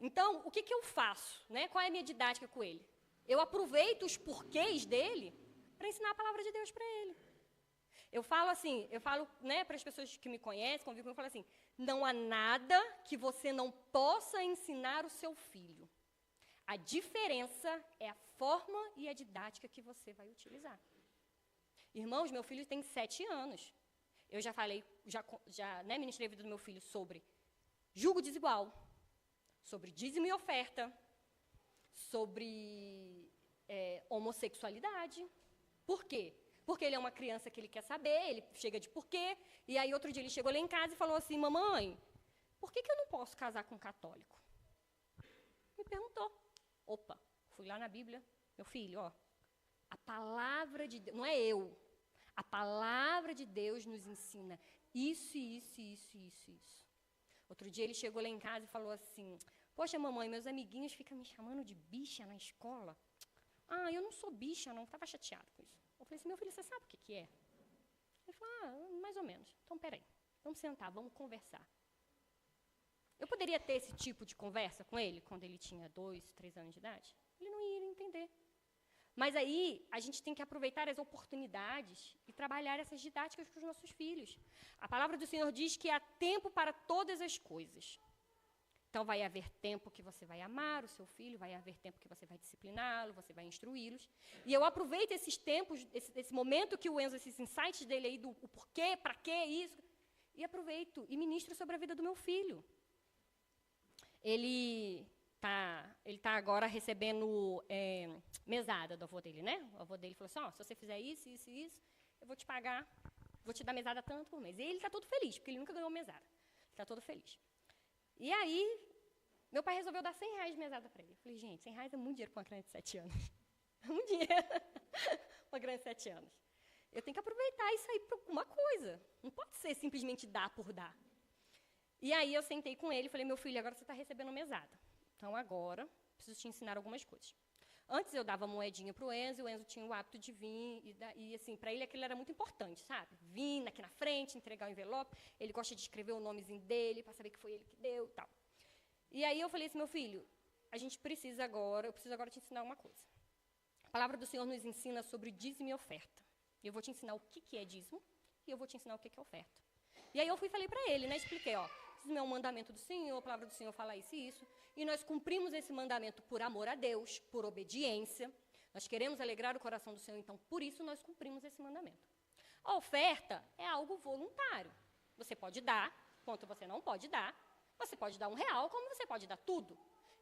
Então, o que eu faço? Né? Qual é a minha didática com ele? Eu aproveito os porquês dele para ensinar a palavra de Deus para ele. Eu falo assim, né, para as pessoas que me conhecem, convivo comigo, eu falo assim, não há nada que você não possa ensinar o seu filho. A diferença é a forma e a didática que você vai utilizar. Irmãos, meu filho tem 7 anos. Eu já falei, né, ministrei a vida do meu filho sobre julgo desigual, sobre dízimo e oferta, sobre homossexualidade. Por quê? Porque ele é uma criança que ele quer saber, ele chega de porquê, e aí outro dia ele chegou lá em casa e falou assim, mamãe, por que eu não posso casar com um católico? Me perguntou. Opa, fui lá na Bíblia, meu filho, ó, a palavra de Deus, não é eu, a palavra de Deus nos ensina isso, isso, isso, isso, isso. Outro dia ele chegou lá em casa e falou assim, poxa, mamãe, meus amiguinhos ficam me chamando de bicha na escola. Ah, eu não sou bicha, não, estava chateado com isso. Eu falei assim, meu filho, você sabe o que é? Ele falou, mais ou menos. Então, peraí, vamos sentar, vamos conversar. Eu poderia ter esse tipo de conversa com ele quando ele tinha 2, 3 anos de idade? Ele não ia entender. Mas aí, a gente tem que aproveitar as oportunidades e trabalhar essas didáticas com os nossos filhos. A palavra do Senhor diz que há tempo para todas as coisas. Então, vai haver tempo que você vai amar o seu filho, vai haver tempo que você vai discipliná-lo, você vai instruí-los. E eu aproveito esses tempos, esse momento que o Enzo, esses insights dele aí, do o porquê, para quê, isso, e aproveito e ministro sobre a vida do meu filho. Ele tá agora recebendo mesada do avô dele, né? O avô dele falou assim, se você fizer isso, isso e isso, eu vou te pagar, vou te dar mesada tanto por mês. E ele está todo feliz, porque ele nunca ganhou mesada. Ele está todo feliz. E aí, meu pai resolveu dar R$100 de mesada para ele. Eu falei, gente, R$100 é muito dinheiro para uma criança de 7 anos. É muito dinheiro para uma criança de 7 anos. Eu tenho que aproveitar isso aí para alguma coisa. Não pode ser simplesmente dar por dar. E aí eu sentei com ele e falei, meu filho, agora você está recebendo mesada. Então agora, preciso te ensinar algumas coisas. Antes eu dava moedinha para o Enzo tinha o hábito de vir, e assim, para ele aquilo era muito importante, sabe? Vir aqui na frente, entregar o envelope, ele gosta de escrever o nomezinho dele, para saber que foi ele que deu e tal. E aí eu falei assim, meu filho, eu preciso agora te ensinar uma coisa. A palavra do Senhor nos ensina sobre dízimo e oferta. Eu vou te ensinar o que é dízimo e eu vou te ensinar o que é oferta. E aí eu falei para ele, né, expliquei, isso é um mandamento do Senhor, a palavra do Senhor fala isso e isso, e nós cumprimos esse mandamento por amor a Deus, por obediência. Nós queremos alegrar o coração do Senhor, então por isso nós cumprimos esse mandamento. A oferta é algo voluntário. Você pode dar, quanto você não pode dar. Você pode dar R$1, como você pode dar tudo.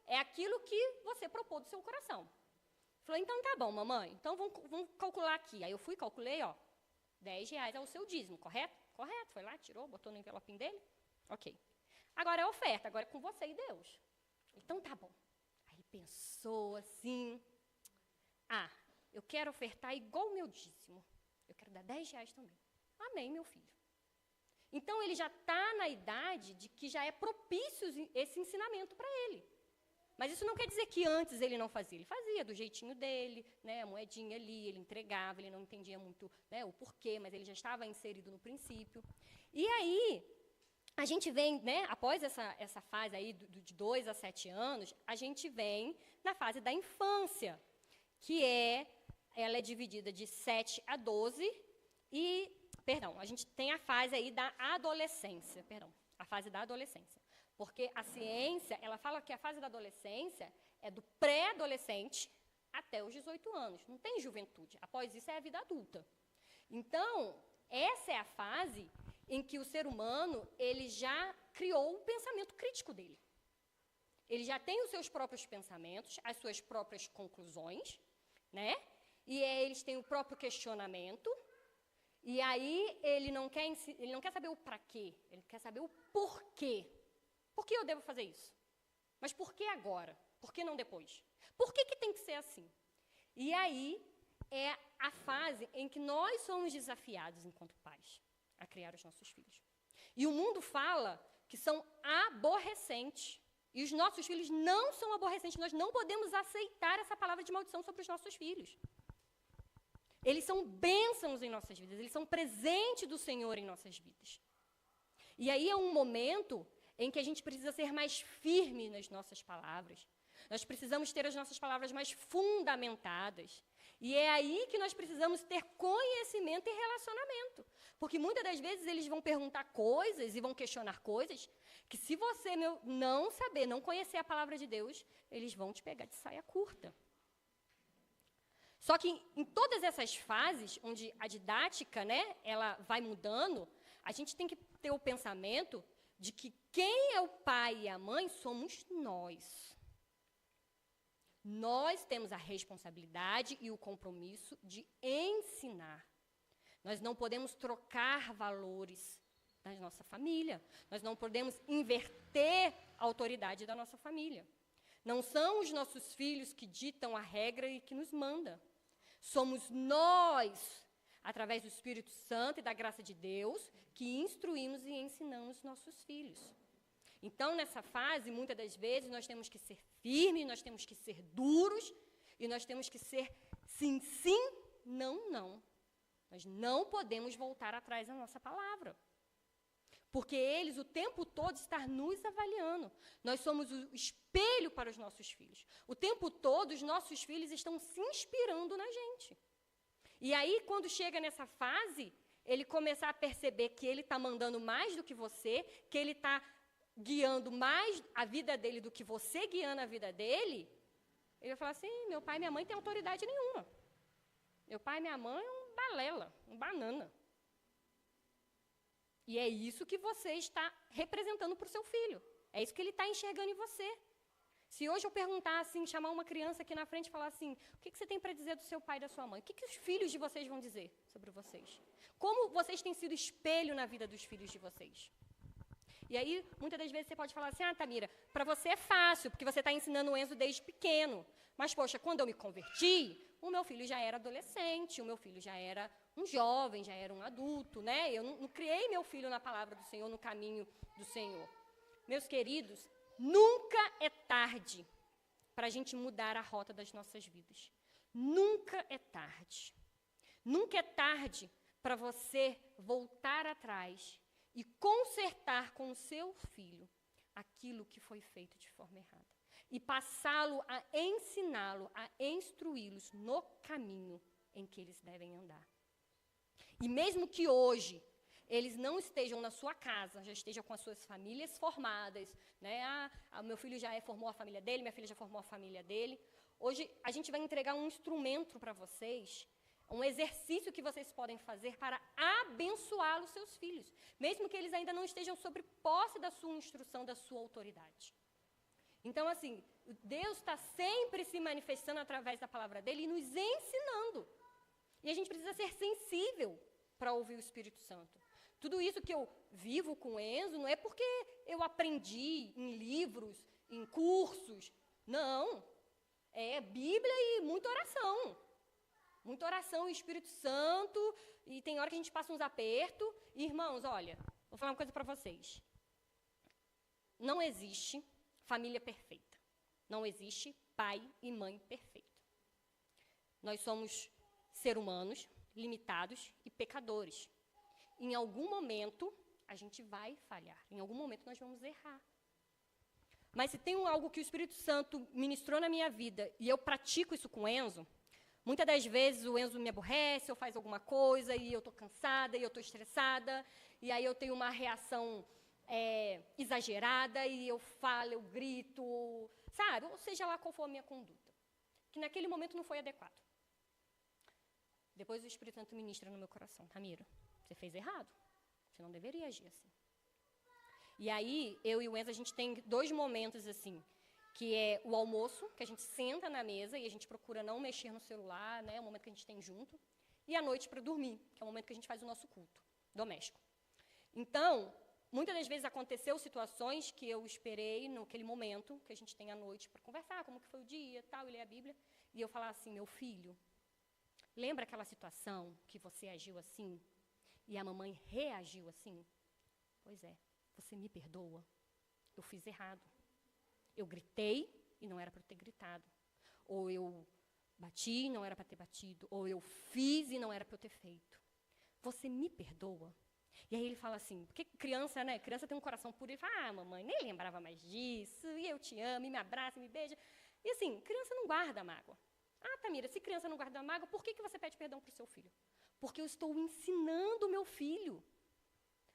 É aquilo que você propôs do seu coração. Falou, então tá bom, mamãe, então vamos calcular aqui. Aí eu fui, calculei, R$10 é o seu dízimo, correto? Correto, foi lá, tirou, botou no envelopinho dele. Ok. Agora é a oferta, agora é com você e Deus. Então tá bom. Aí pensou assim, eu quero ofertar igual o meu dízimo. Eu quero dar R$10 também. Amém, meu filho. Então, ele já está na idade de que já é propício esse ensinamento para ele. Mas isso não quer dizer que antes ele não fazia. Ele fazia do jeitinho dele, né, a moedinha ali, ele entregava, ele não entendia muito, né, o porquê, mas ele já estava inserido no princípio. E aí, a gente vem, né, após essa fase aí de 2 a 7 anos, a gente vem na fase da infância, que ela é dividida de 7 a 12 a gente tem a fase aí da adolescência, a fase da adolescência. Porque a ciência, ela fala que a fase da adolescência é do pré-adolescente até os 18 anos. Não tem juventude. Após isso é a vida adulta. Então, essa é a fase em que o ser humano, ele já criou o pensamento crítico dele. Ele já tem os seus próprios pensamentos, as suas próprias conclusões, né? E eles têm o próprio questionamento. E aí ele não quer saber o para quê, ele quer saber o porquê. Por que eu devo fazer isso? Mas por que agora? Por que não depois? Por que tem que ser assim? E aí é a fase em que nós somos desafiados, enquanto pais, a criar os nossos filhos. E o mundo fala que são aborrecentes. E os nossos filhos não são aborrecentes. Nós não podemos aceitar essa palavra de maldição sobre os nossos filhos. Eles são bênçãos em nossas vidas, eles são presente do Senhor em nossas vidas. E aí é um momento em que a gente precisa ser mais firme nas nossas palavras. Nós precisamos ter as nossas palavras mais fundamentadas. E é aí que nós precisamos ter conhecimento e relacionamento. Porque muitas das vezes eles vão perguntar coisas e vão questionar coisas que, se você não saber, não conhecer a palavra de Deus, eles vão te pegar de saia curta. Só que em todas essas fases, onde a didática, né, ela vai mudando, a gente tem que ter o pensamento de que quem é o pai e a mãe somos nós. Nós temos a responsabilidade e o compromisso de ensinar. Nós não podemos trocar valores da nossa família. Nós não podemos inverter a autoridade da nossa família. Não são os nossos filhos que ditam a regra e que nos mandam. Somos nós, através do Espírito Santo e da graça de Deus, que instruímos e ensinamos nossos filhos. Então, nessa fase, muitas das vezes, nós temos que ser firmes, nós temos que ser duros, e nós temos que ser sim, sim, não, não. Nós não podemos voltar atrás da nossa palavra. Porque eles, o tempo todo, estão nos avaliando. Nós somos o espelho para os nossos filhos. O tempo todo, os nossos filhos estão se inspirando na gente. E aí, quando chega nessa fase, ele começar a perceber que ele está mandando mais do que você, que ele está guiando mais a vida dele do que você guiando a vida dele, ele vai falar assim, meu pai e minha mãe não têm autoridade nenhuma. Meu pai e minha mãe é um balela, um banana. E é isso que você está representando para o seu filho. É isso que ele está enxergando em você. Se hoje eu perguntar assim, chamar uma criança aqui na frente e falar assim, o que você tem para dizer do seu pai e da sua mãe? O que os filhos de vocês vão dizer sobre vocês? Como vocês têm sido espelho na vida dos filhos de vocês? E aí, muitas das vezes você pode falar assim, Tamira, para você é fácil, porque você está ensinando o Enzo desde pequeno. Mas, poxa, quando eu me converti, o meu filho já era adolescente, o meu filho já era um jovem, já era um adulto, né? Eu não criei meu filho na palavra do Senhor, no caminho do Senhor. Meus queridos, nunca é tarde para a gente mudar a rota das nossas vidas. Nunca é tarde. Nunca é tarde para você voltar atrás e consertar com o seu filho aquilo que foi feito de forma errada. E passá-lo a ensiná-lo, a instruí-los no caminho em que eles devem andar. E mesmo que hoje eles não estejam na sua casa, já estejam com as suas famílias formadas, né? Meu filho já formou a família dele, minha filha já formou a família dele. Hoje a gente vai entregar um instrumento para vocês, um exercício que vocês podem fazer para abençoar os seus filhos, mesmo que eles ainda não estejam sob posse da sua instrução, da sua autoridade. Então, assim, Deus está sempre se manifestando através da palavra dele e nos ensinando. E a gente precisa ser sensível para ouvir o Espírito Santo. Tudo isso que eu vivo com o Enzo não é porque eu aprendi em livros, em cursos. Não. É Bíblia e muita oração. Muita oração e Espírito Santo. E tem hora que a gente passa uns apertos. E, irmãos, olha, vou falar uma coisa para vocês. Não existe família perfeita. Não existe pai e mãe perfeito. Nós somos seres humanos, limitados e pecadores. Em algum momento, a gente vai falhar. Em algum momento, nós vamos errar. Mas se tem algo que o Espírito Santo ministrou na minha vida e eu pratico isso com o Enzo, muitas das vezes o Enzo me aborrece, eu faço alguma coisa e eu estou cansada e eu estou estressada, e aí eu tenho uma reação exagerada e eu falo, eu grito, sabe? Ou seja lá qual for a minha conduta. Que naquele momento não foi adequado. Depois o Espírito Santo ministra no meu coração. Tamira, você fez errado. Você não deveria agir assim. E aí, eu e o Enzo, a gente tem 2 momentos assim, que é o almoço, que a gente senta na mesa e a gente procura não mexer no celular, né? É o momento que a gente tem junto. E à noite para dormir, que é o momento que a gente faz o nosso culto doméstico. Então, muitas das vezes aconteceu situações que eu esperei naquele momento, que a gente tem à noite para conversar, como que foi o dia, tal, e ler a Bíblia. E eu falar assim, meu filho, lembra aquela situação que você agiu assim e a mamãe reagiu assim? Pois é, você me perdoa? Eu fiz errado. Eu gritei e não era para eu ter gritado. Ou eu bati e não era para ter batido. Ou eu fiz e não era para eu ter feito. Você me perdoa? E aí ele fala assim, porque criança, né? Criança tem um coração puro. Ele fala, mamãe, nem lembrava mais disso. E eu te amo, e me abraça, e me beija. E assim, criança não guarda mágoa. Tamira, se criança não guarda mágoa, por que você pede perdão para o seu filho? Porque eu estou ensinando o meu filho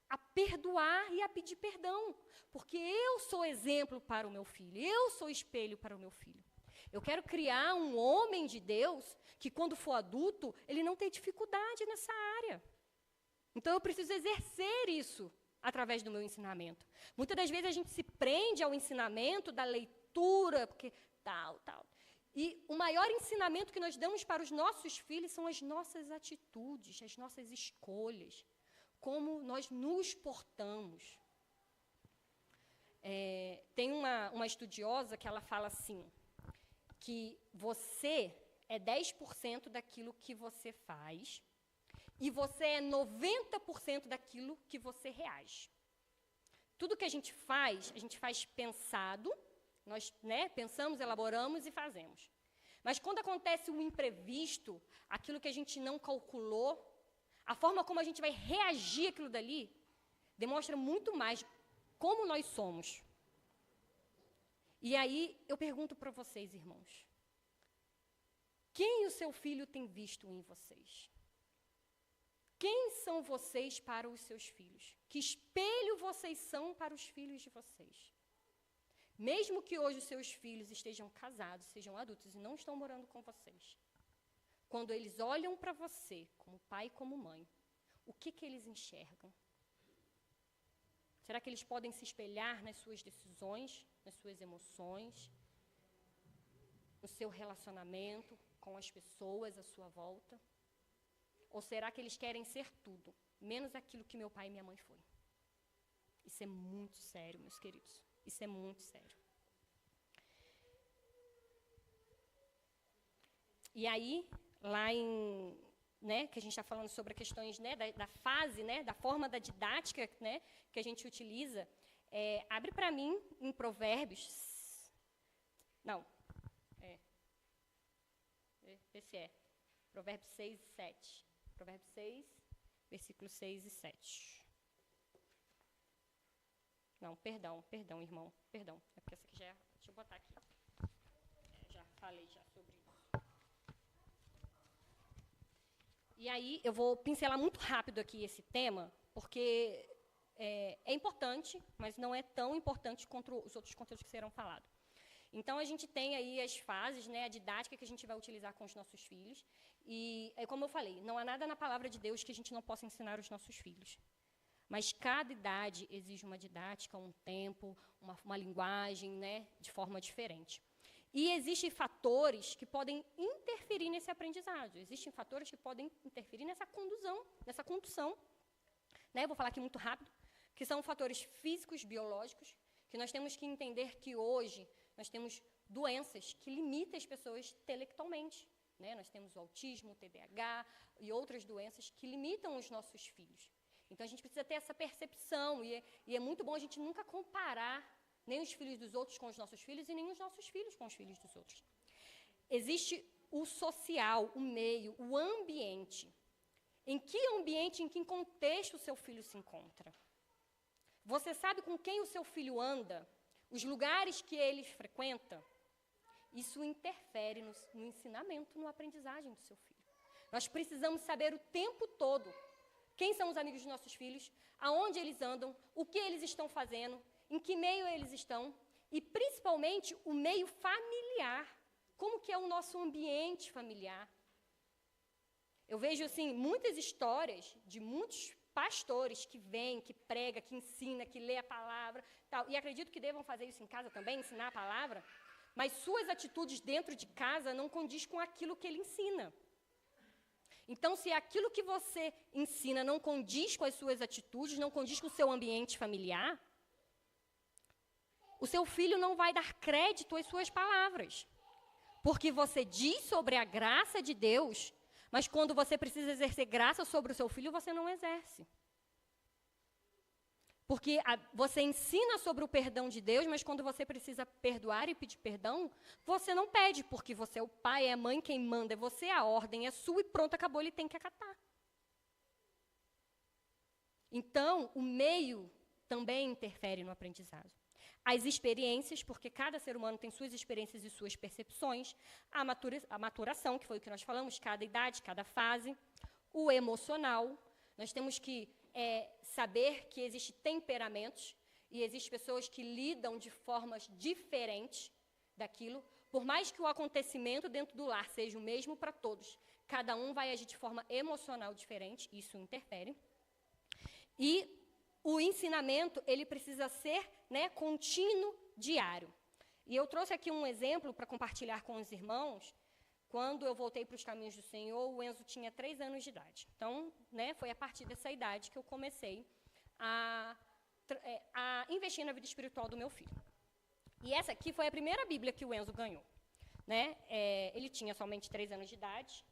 a perdoar e a pedir perdão. Porque eu sou exemplo para o meu filho, eu sou espelho para o meu filho. Eu quero criar um homem de Deus que, quando for adulto, ele não tem dificuldade nessa área. Então, eu preciso exercer isso através do meu ensinamento. Muitas das vezes a gente se prende ao ensinamento da leitura, porque tal. E o maior ensinamento que nós damos para os nossos filhos são as nossas atitudes, as nossas escolhas, como nós nos portamos. Tem uma estudiosa que ela fala assim, que você é 10% daquilo que você faz e você é 90% daquilo que você reage. Tudo que a gente faz pensado. Nós pensamos, elaboramos e fazemos. Mas quando acontece um imprevisto, aquilo que a gente não calculou, a forma como a gente vai reagir àquilo dali, demonstra muito mais como nós somos. E aí eu pergunto para vocês, irmãos, quem o seu filho tem visto em vocês? Quem são vocês para os seus filhos? Que espelho vocês são para os filhos de vocês? Mesmo que hoje os seus filhos estejam casados, sejam adultos e não estão morando com vocês, quando eles olham para você, como pai e como mãe, o que eles enxergam? Será que eles podem se espelhar nas suas decisões, nas suas emoções, no seu relacionamento com as pessoas à sua volta? Ou será que eles querem ser tudo, menos aquilo que meu pai e minha mãe foi? Isso é muito sério, meus queridos. Isso é muito sério. E aí, lá em, que a gente está falando sobre questões, da fase, da forma da didática, que a gente utiliza, abre para mim em Provérbios. Não. Esse é. Provérbios 6 e 7. Provérbios 6, versículos 6 e 7. Não, perdão, irmão, perdão. É porque essa aqui já é... Deixa eu botar aqui. Já falei já sobre isso. E aí, eu vou pincelar muito rápido aqui esse tema, porque é importante, mas não é tão importante quanto os outros conteúdos que serão falados. Então, a gente tem aí as fases, né, a didática que a gente vai utilizar com os nossos filhos. E, como eu falei, não há nada na palavra de Deus que a gente não possa ensinar aos nossos filhos. Mas cada idade exige uma didática, um tempo, uma linguagem, né, de forma diferente. E existem fatores que podem interferir nesse aprendizado. Existem fatores que podem interferir nessa condução. Né, vou falar aqui muito rápido, que são fatores físicos, biológicos, que nós temos que entender que hoje nós temos doenças que limitam as pessoas intelectualmente. Né? Nós temos o autismo, o TDAH e outras doenças que limitam os nossos filhos. Então, a gente precisa ter essa percepção, e é muito bom a gente nunca comparar nem os filhos dos outros com os nossos filhos e nem os nossos filhos com os filhos dos outros. Existe o social, o meio, o ambiente. Em que ambiente, em que contexto o seu filho se encontra? Você sabe com quem o seu filho anda? Os lugares que ele frequenta? Isso interfere no ensinamento, na aprendizagem do seu filho. Nós precisamos saber o tempo todo quem são os amigos dos nossos filhos, aonde eles andam, o que eles estão fazendo, em que meio eles estão, e principalmente o meio familiar. Como que é o nosso ambiente familiar? Eu vejo, assim, muitas histórias de muitos pastores que vêm, que prega, que ensina, que lê a palavra, tal, e acredito que devam fazer isso em casa também, ensinar a palavra, mas suas atitudes dentro de casa não condiz com aquilo que ele ensina. Então, se aquilo que você ensina não condiz com as suas atitudes, não condiz com o seu ambiente familiar, o seu filho não vai dar crédito às suas palavras. Porque você diz sobre a graça de Deus, mas quando você precisa exercer graça sobre o seu filho, você não exerce. Porque você ensina sobre o perdão de Deus, mas quando você precisa perdoar e pedir perdão, você não pede, porque você é o pai, é a mãe, quem manda é você, a ordem é sua e pronto, acabou, ele tem que acatar. Então, o meio também interfere no aprendizado. As experiências, porque cada ser humano tem suas experiências e suas percepções, a maturação, que foi o que nós falamos, cada idade, cada fase, o emocional, nós temos que saber que existem temperamentos e existem pessoas que lidam de formas diferentes daquilo, por mais que o acontecimento dentro do lar seja o mesmo para todos, cada um vai agir de forma emocional diferente, isso interfere. E o ensinamento, ele precisa ser, né, contínuo, diário. E eu trouxe aqui um exemplo para compartilhar com os irmãos. Quando eu voltei para os caminhos do Senhor, o Enzo tinha 3 anos de idade. Então, né, foi a partir dessa idade que eu comecei a investir na vida espiritual do meu filho. E essa aqui foi a primeira Bíblia que o Enzo ganhou. Né? Ele tinha somente 3 anos de idade.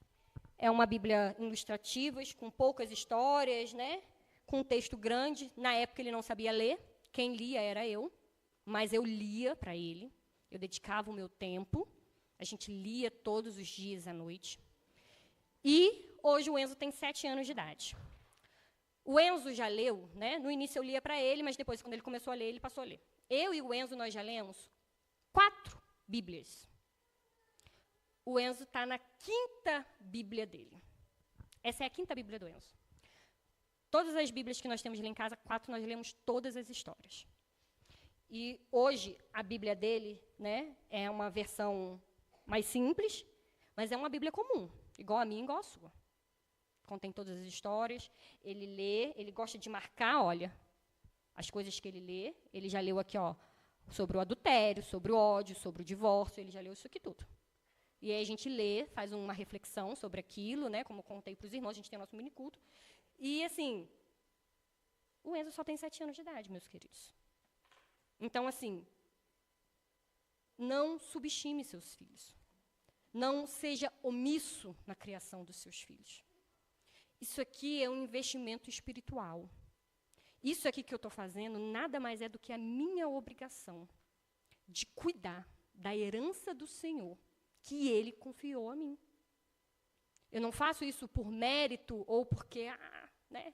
É uma Bíblia ilustrativa, com poucas histórias, né? Com um texto grande. Na época, ele não sabia ler. Quem lia era eu, mas eu lia para ele. Eu dedicava o meu tempo. A gente lia todos os dias à noite. E hoje o Enzo tem 7 anos de idade. O Enzo já leu, né? No início eu lia para ele, mas depois, quando ele começou a ler, ele passou a ler. Eu e o Enzo, nós já lemos 4 Bíblias. O Enzo está na 5ª Bíblia dele. Essa é a 5ª Bíblia do Enzo. Todas as Bíblias que nós temos lá em casa, 4, nós lemos todas as histórias. E hoje, a Bíblia dele, né, é uma versão mais simples, mas é uma Bíblia comum, igual a minha, igual a sua. Contém todas as histórias, ele lê, ele gosta de marcar, olha, as coisas que ele lê. Ele já leu aqui, ó, sobre o adultério, sobre o ódio, sobre o divórcio, ele já leu isso aqui tudo. E aí a gente lê, faz uma reflexão sobre aquilo, né, como eu contei para os irmãos, a gente tem o nosso miniculto. E, assim, o Enzo só tem 7 anos de idade, meus queridos. Então, assim, não subestime seus filhos. Não seja omisso na criação dos seus filhos. Isso aqui é um investimento espiritual. Isso aqui que eu estou fazendo nada mais é do que a minha obrigação de cuidar da herança do Senhor que Ele confiou a mim. Eu não faço isso por mérito ou porque, né?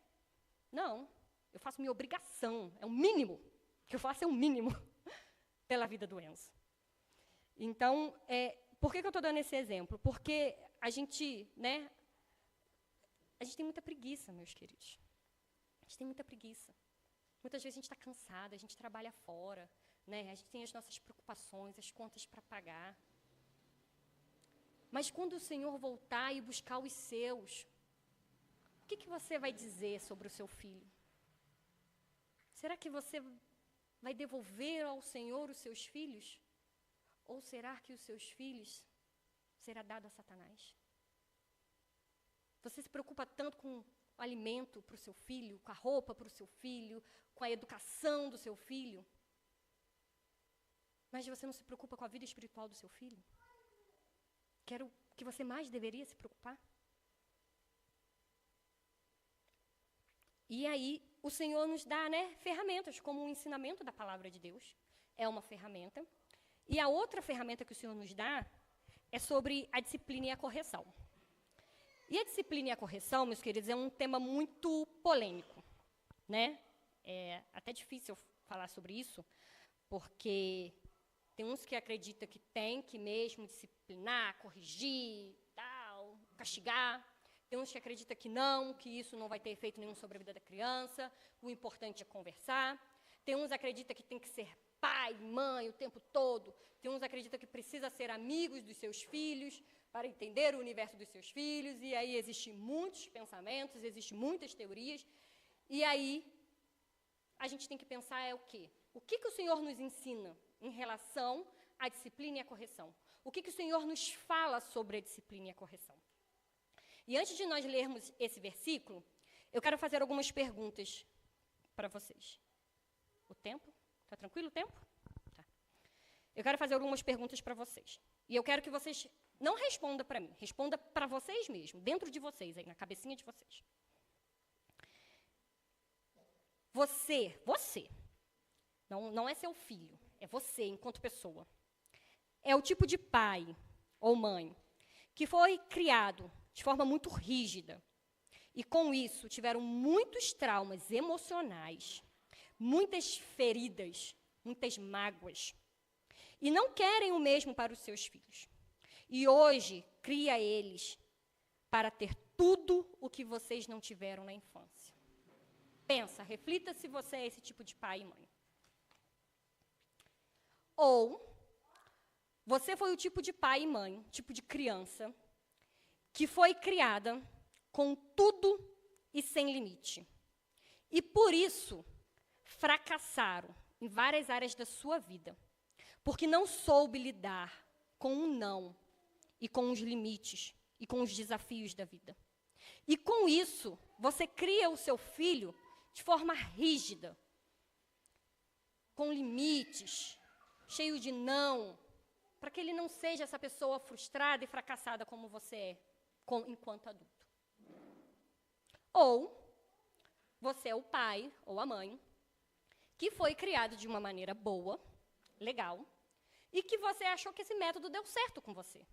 Não, eu faço minha obrigação, é o mínimo que eu faço é o mínimo pela vida do Enzo. Então, por que eu estou dando esse exemplo? Porque a gente tem muita preguiça, meus queridos. A gente tem muita preguiça. Muitas vezes a gente está cansada, a gente trabalha fora, né? A gente tem as nossas preocupações, as contas para pagar. Mas quando o Senhor voltar e buscar os seus, o que você vai dizer sobre o seu filho? Será que você vai devolver ao Senhor os seus filhos? Ou será que os seus filhos será dado a Satanás? Você se preocupa tanto com o alimento para o seu filho, com a roupa para o seu filho, com a educação do seu filho, mas você não se preocupa com a vida espiritual do seu filho? Que era o que você mais deveria se preocupar? E aí, o Senhor nos dá, ferramentas, como o ensinamento da palavra de Deus. É uma ferramenta. E a outra ferramenta que o Senhor nos dá é sobre a disciplina e a correção. E a disciplina e a correção, meus queridos, é um tema muito polêmico, né? É até difícil falar sobre isso, porque tem uns que acreditam que tem que mesmo disciplinar, corrigir, tal, castigar. Tem uns que acreditam que não, que isso não vai ter efeito nenhum sobre a vida da criança, o importante é conversar. Tem uns que acreditam que tem que ser pai, mãe o tempo todo. Tem uns que acreditam que precisa ser amigos dos seus filhos para entender o universo dos seus filhos. E aí existem muitos pensamentos, existem muitas teorias. E aí a gente tem que pensar o quê? O que o Senhor nos ensina em relação à disciplina e à correção? O que o Senhor nos fala sobre a disciplina e a correção? E antes de nós lermos esse versículo, eu quero fazer algumas perguntas para vocês. O tempo? Está tranquilo o tempo? Tá. Eu quero fazer algumas perguntas para vocês. E eu quero que vocês não respondam para mim, respondam para vocês mesmos, dentro de vocês, aí, na cabecinha de vocês. Você, não é seu filho, é você enquanto pessoa. É o tipo de pai ou mãe que foi criado de forma muito rígida. E com isso tiveram muitos traumas emocionais, muitas feridas, muitas mágoas. E não querem o mesmo para os seus filhos. E hoje cria eles para ter tudo o que vocês não tiveram na infância. Pensa, reflita se você é esse tipo de pai e mãe. Ou você foi o tipo de pai e mãe, tipo de criança, que foi criada com tudo e sem limite. E por isso, fracassaram em várias áreas da sua vida, porque não soube lidar com o não, e com os limites, e com os desafios da vida. E com isso, você cria o seu filho de forma rígida, com limites, cheio de não, para que ele não seja essa pessoa frustrada e fracassada como você é, enquanto adulto. Ou você é o pai ou a mãe que foi criado de uma maneira boa, legal, e que você achou que esse método deu certo com você.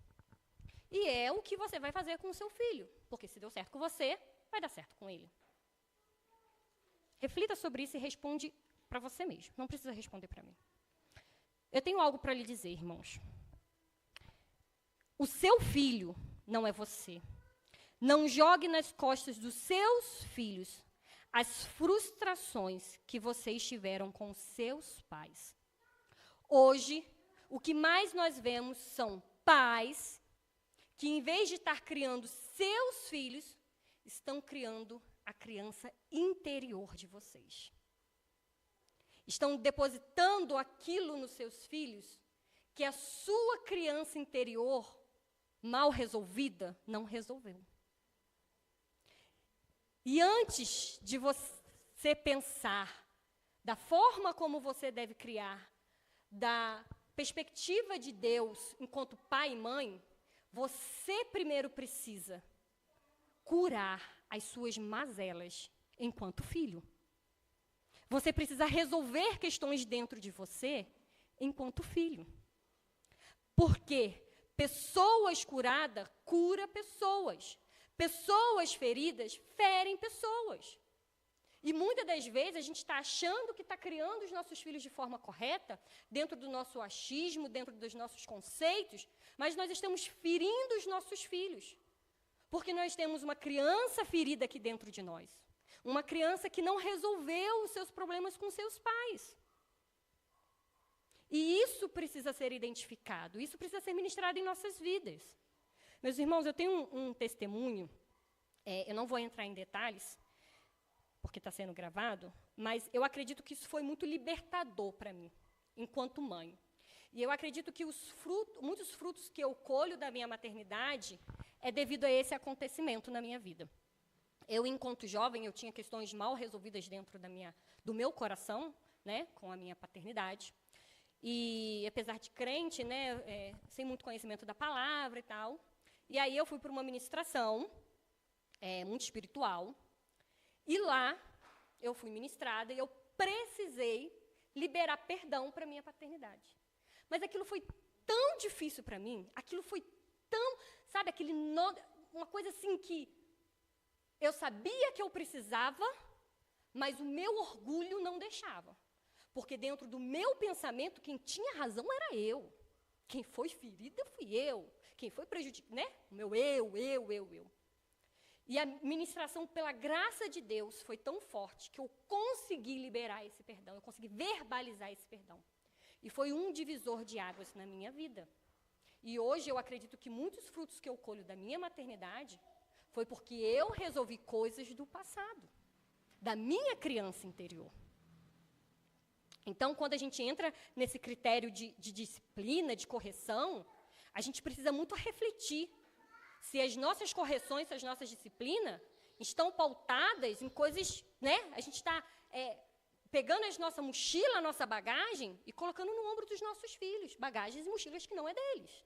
E é o que você vai fazer com o seu filho, porque se deu certo com você, vai dar certo com ele. Reflita sobre isso e responde para você mesmo, não precisa responder para mim. Eu tenho algo para lhe dizer, irmãos. O seu filho não é você. Não jogue nas costas dos seus filhos as frustrações que vocês tiveram com seus pais. Hoje, o que mais nós vemos são pais que, em vez de estar criando seus filhos, estão criando a criança interior de vocês. Estão depositando aquilo nos seus filhos que a sua criança interior, mal resolvida, não resolveu. E antes de você pensar da forma como você deve criar, da perspectiva de Deus enquanto pai e mãe, você primeiro precisa curar as suas mazelas enquanto filho. Você precisa resolver questões dentro de você enquanto filho. Porque pessoas curadas cura pessoas. Pessoas feridas ferem pessoas. E muitas das vezes a gente está achando que está criando os nossos filhos de forma correta, dentro do nosso achismo, dentro dos nossos conceitos, mas nós estamos ferindo os nossos filhos. Porque nós temos uma criança ferida aqui dentro de nós. Uma criança que não resolveu os seus problemas com seus pais. E isso precisa ser identificado, isso precisa ser ministrado em nossas vidas. Meus irmãos, eu tenho um testemunho, eu não vou entrar em detalhes, porque está sendo gravado, mas eu acredito que isso foi muito libertador para mim, enquanto mãe. E eu acredito que muitos frutos que eu colho da minha maternidade é devido a esse acontecimento na minha vida. Eu, enquanto jovem, eu tinha questões mal resolvidas dentro do meu coração, né, com a minha paternidade. E, apesar de crente, né, sem muito conhecimento da palavra e tal. E aí eu fui para uma ministração muito espiritual. E lá eu fui ministrada e eu precisei liberar perdão para a minha paternidade. Mas aquilo foi tão difícil para mim, aquilo foi tão, sabe, uma coisa assim que eu sabia que eu precisava, mas o meu orgulho não deixava. Porque dentro do meu pensamento, quem tinha razão era eu. Quem foi ferida fui eu. Quem foi prejudicado, né? O meu eu. E a ministração, pela graça de Deus, foi tão forte que eu consegui liberar esse perdão, eu consegui verbalizar esse perdão. E foi um divisor de águas na minha vida. E hoje eu acredito que muitos frutos que eu colho da minha maternidade foi porque eu resolvi coisas do passado, da minha criança interior. Então, quando a gente entra nesse critério de disciplina, de correção, a gente precisa muito refletir se as nossas correções, se as nossas disciplinas estão pautadas em coisas, né? A gente está pegando a nossa mochila, a nossa bagagem e colocando no ombro dos nossos filhos, bagagens e mochilas que não é deles.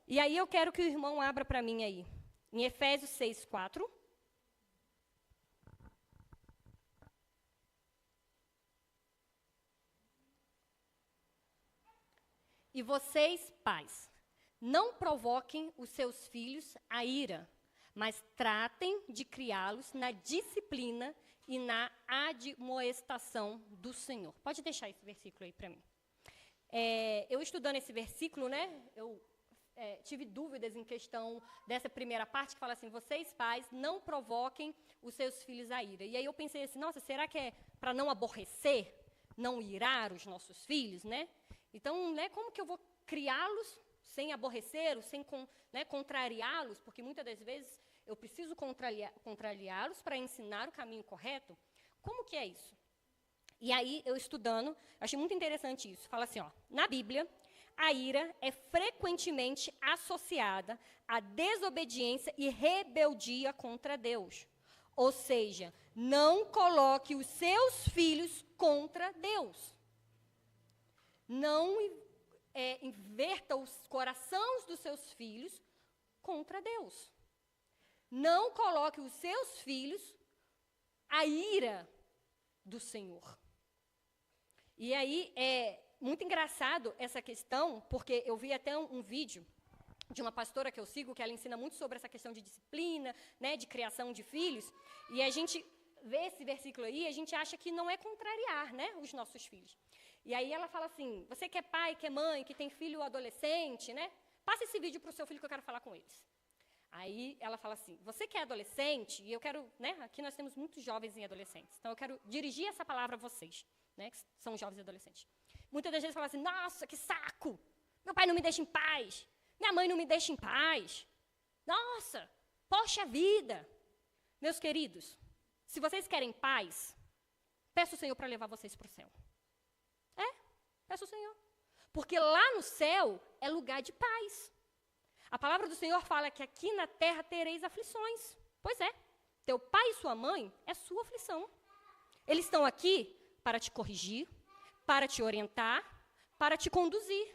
E aí eu quero que o irmão abra para mim aí, em Efésios 6:4. E vocês, pais, não provoquem os seus filhos a ira, mas tratem de criá-los na disciplina e na admoestação do Senhor. Pode deixar esse versículo aí para mim. Eu estudando esse versículo, né, eu tive dúvidas em questão dessa primeira parte, que fala assim, vocês, pais, não provoquem os seus filhos a ira. E aí eu pensei assim, nossa, será que é para não aborrecer, não irar os nossos filhos, né? Então, né, como que eu vou criá-los sem aborrecê-los, sem contrariá-los? Porque muitas das vezes eu preciso contrariá-los para ensinar o caminho correto. Como que é isso? E aí, eu estudando, achei muito interessante isso. Fala assim, ó, na Bíblia, a ira é frequentemente associada à desobediência e rebeldia contra Deus. Ou seja, não coloque os seus filhos contra Deus. Não inverta os corações dos seus filhos contra Deus. Não coloque os seus filhos à ira do Senhor. E aí é muito engraçado essa questão, porque eu vi até um vídeo de uma pastora que eu sigo, que ela ensina muito sobre essa questão de disciplina, né, de criação de filhos, e a gente vê esse versículo aí, a gente acha que não é contrariar, né, os nossos filhos. E aí ela fala assim, você que é pai, que é mãe, que tem filho adolescente, né? Passa esse vídeo para o seu filho que eu quero falar com eles. Aí ela fala assim, você que é adolescente, e eu quero, né? Aqui nós temos muitos jovens e adolescentes, então eu quero dirigir essa palavra a vocês, né? Que são jovens e adolescentes. Muitas das vezes falam assim, nossa, que saco! Meu pai não me deixa em paz, minha mãe não me deixa em paz. Nossa, poxa vida! Meus queridos, se vocês querem paz, peça o Senhor para levar vocês para o céu. Peça o Senhor. Porque lá no céu é lugar de paz. A palavra do Senhor fala que aqui na terra tereis aflições. Pois é. Teu pai e sua mãe é sua aflição. Eles estão aqui para te corrigir, para te orientar, para te conduzir.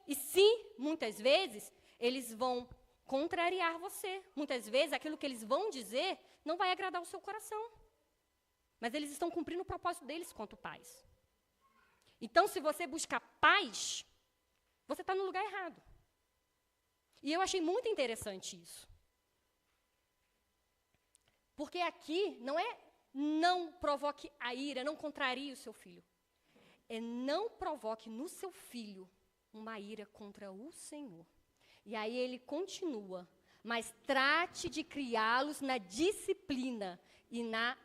E sim, muitas vezes, eles vão contrariar você. Muitas vezes, aquilo que eles vão dizer não vai agradar o seu coração. Mas eles estão cumprindo o propósito deles quanto pais. Então, se você buscar paz, você está no lugar errado. E eu achei muito interessante isso. Porque aqui não é não provoque a ira, não contrarie o seu filho. Não provoque no seu filho uma ira contra o Senhor. E aí ele continua, mas trate de criá-los na disciplina e na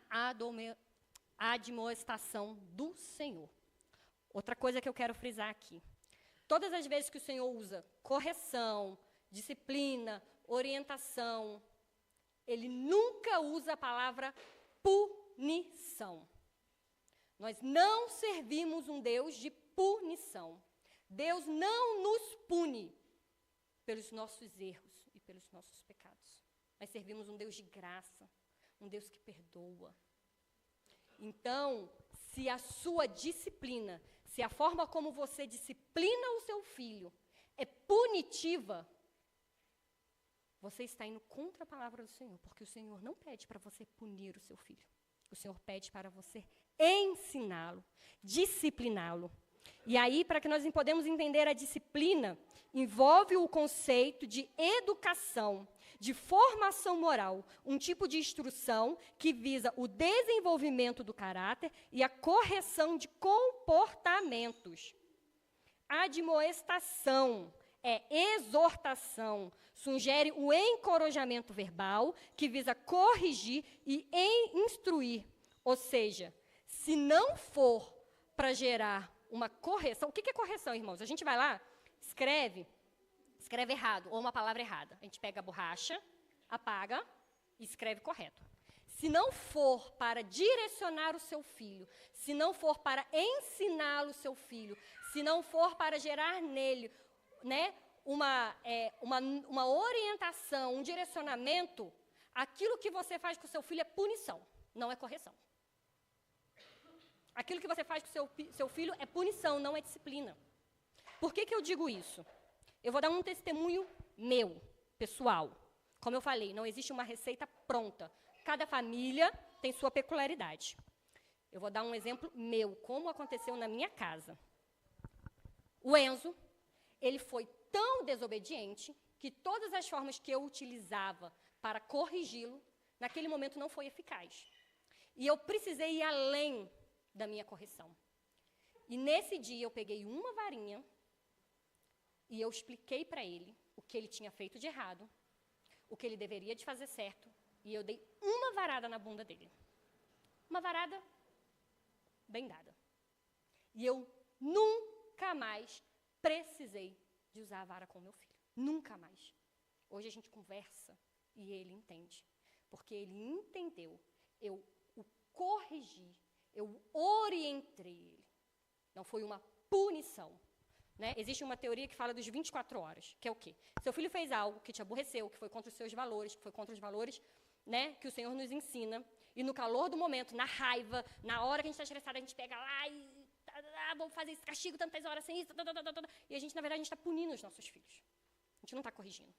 admoestação do Senhor. Outra coisa que eu quero frisar aqui. Todas as vezes que o Senhor usa correção, disciplina, orientação, ele nunca usa a palavra punição. Nós não servimos um Deus de punição. Deus não nos pune pelos nossos erros e pelos nossos pecados. Nós servimos um Deus de graça, um Deus que perdoa. Então, se a sua disciplina, se a forma como você disciplina o seu filho é punitiva, você está indo contra a palavra do Senhor, porque o Senhor não pede para você punir o seu filho. O Senhor pede para você ensiná-lo, discipliná-lo. E aí, para que nós podemos entender a disciplina, envolve o conceito de educação, de formação moral, um tipo de instrução que visa o desenvolvimento do caráter e a correção de comportamentos. Admoestação é exortação, sugere o encorajamento verbal que visa corrigir e instruir. Ou seja, se não for para gerar uma correção, o que é correção, irmãos? A gente vai lá, escreve errado, ou uma palavra errada. A gente pega a borracha, apaga e escreve correto. Se não for para direcionar o seu filho, se não for para ensiná-lo o seu filho, se não for para gerar nele, né, uma orientação, um direcionamento, aquilo que você faz com o seu filho é punição, não é correção. Aquilo que você faz com o seu filho é punição, não é disciplina. Por que eu digo isso? Eu vou dar um testemunho meu, pessoal. Como eu falei, não existe uma receita pronta. Cada família tem sua peculiaridade. Eu vou dar um exemplo meu, como aconteceu na minha casa. O Enzo, ele foi tão desobediente que todas as formas que eu utilizava para corrigi-lo, naquele momento não foi eficaz. E eu precisei ir além da minha correção. E nesse dia eu peguei uma varinha e eu expliquei para ele o que ele tinha feito de errado, o que ele deveria de fazer certo, e eu dei uma varada na bunda dele. Uma varada bem dada. E eu nunca mais precisei de usar a vara com meu filho. Nunca mais. Hoje a gente conversa e ele entende. Porque ele entendeu. Eu o corrigi. Eu orientei ele. Não foi uma punição. Né? Existe uma teoria que fala dos 24 horas, que é o quê? Seu filho fez algo que te aborreceu, que foi contra os seus valores, que foi contra os valores, né, que o Senhor nos ensina, e no calor do momento, na raiva, na hora que a gente está estressado, a gente pega lá e vamos fazer esse castigo tantas horas sem isso, e a gente, na verdade, a gente está punindo os nossos filhos. A gente não está corrigindo.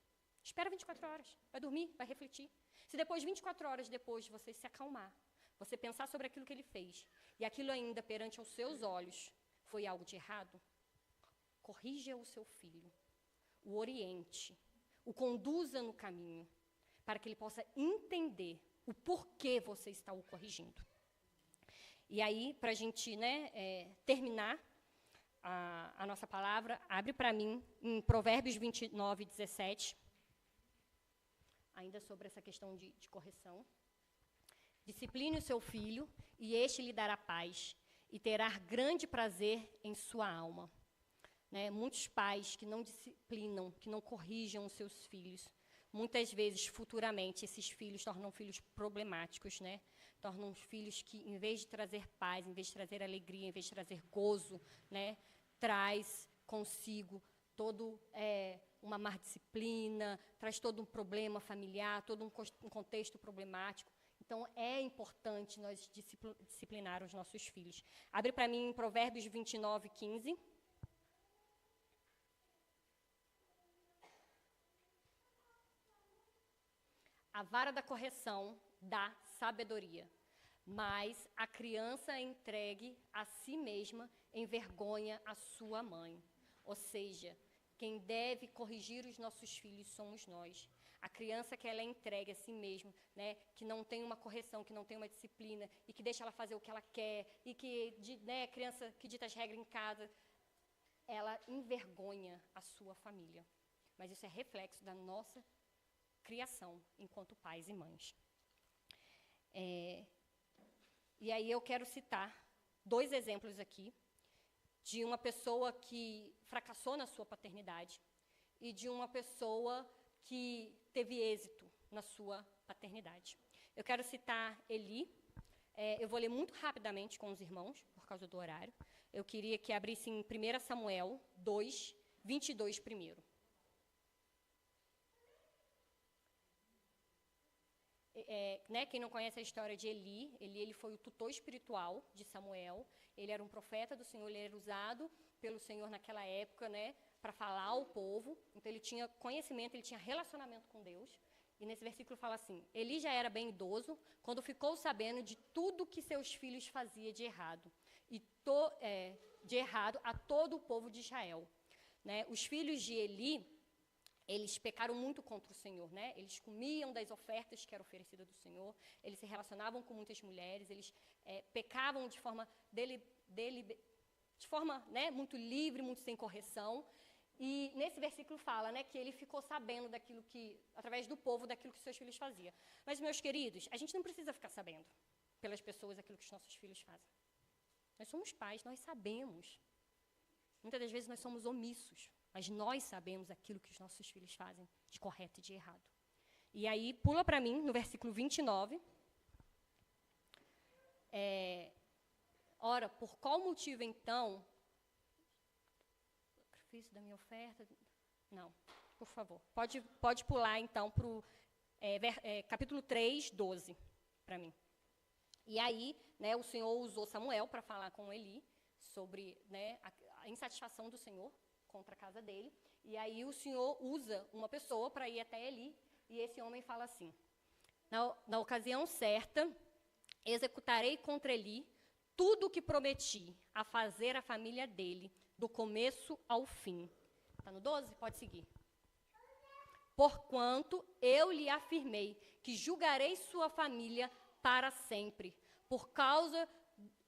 Espera 24 horas, vai dormir, vai refletir. Se depois, 24 horas depois de você se acalmar, você pensar sobre aquilo que ele fez, e aquilo ainda perante aos seus olhos foi algo de errado, corrija o seu filho, o oriente, o conduza no caminho, para que ele possa entender o porquê você está o corrigindo. E aí, para a gente, né, terminar a nossa palavra, abre para mim em Provérbios 29, 17, ainda sobre essa questão de correção. Discipline o seu filho, e este lhe dará paz, e terá grande prazer em sua alma. Né, muitos pais que não disciplinam, que não corrijam os seus filhos, muitas vezes, futuramente, esses filhos tornam filhos problemáticos, né? Tornam filhos que, em vez de trazer paz, em vez de trazer alegria, em vez de trazer gozo, né, traz consigo todo uma má disciplina, traz todo um problema familiar, todo um contexto problemático. Então, é importante nós disciplinar os nossos filhos. Abre para mim em Provérbios 29, 15. A vara da correção dá sabedoria, mas a criança é entregue a si mesma envergonha a sua mãe. Ou seja, quem deve corrigir os nossos filhos somos nós. A criança que ela é entregue a si mesma, né, que não tem uma correção, que não tem uma disciplina, e que deixa ela fazer o que ela quer, e que, né, criança que dita as regras em casa, ela envergonha a sua família. Mas isso é reflexo da nossa criação enquanto pais e mães. E aí eu quero citar 2 exemplos aqui, de uma pessoa que fracassou na sua paternidade e de uma pessoa que teve êxito na sua paternidade. Eu quero citar Eli. Eu vou ler muito rapidamente com os irmãos, por causa do horário. Eu queria que abrisse em 1 Samuel 2, 22 primeiro. Né, quem não conhece a história de Eli, ele foi o tutor espiritual de Samuel. Ele era um profeta do Senhor, ele era usado pelo Senhor naquela época, né, para falar ao povo. Então, ele tinha conhecimento, ele tinha relacionamento com Deus. E nesse versículo fala assim, Eli já era bem idoso quando ficou sabendo de tudo que seus filhos faziam de errado. De errado a todo o povo de Israel. Né? Os filhos de Eli, eles pecaram muito contra o Senhor, né? Eles comiam das ofertas que eram oferecidas do Senhor, eles se relacionavam com muitas mulheres, eles pecavam de forma, né, muito livre, muito sem correção. E nesse versículo fala, né, que ele ficou sabendo daquilo que, através do povo, daquilo que seus filhos faziam. Mas, meus queridos, a gente não precisa ficar sabendo pelas pessoas aquilo que os nossos filhos fazem. Nós somos pais, nós sabemos. Muitas das vezes nós somos omissos. Mas nós sabemos aquilo que os nossos filhos fazem de correto e de errado. E aí, pula para mim, no versículo 29. Ora, por qual motivo, então... Sacrifício da minha oferta... Não, por favor. Pode pular, então, para o capítulo 3, 12, para mim. E aí, né, o Senhor usou Samuel para falar com Eli sobre, né, a insatisfação do Senhor contra a casa dele, e aí o Senhor usa uma pessoa para ir até Eli, e esse homem fala assim, na ocasião certa, executarei contra Eli tudo o que prometi a fazer a família dele, do começo ao fim. Está no 12? Pode seguir. Porquanto eu lhe afirmei que julgarei sua família para sempre, por causa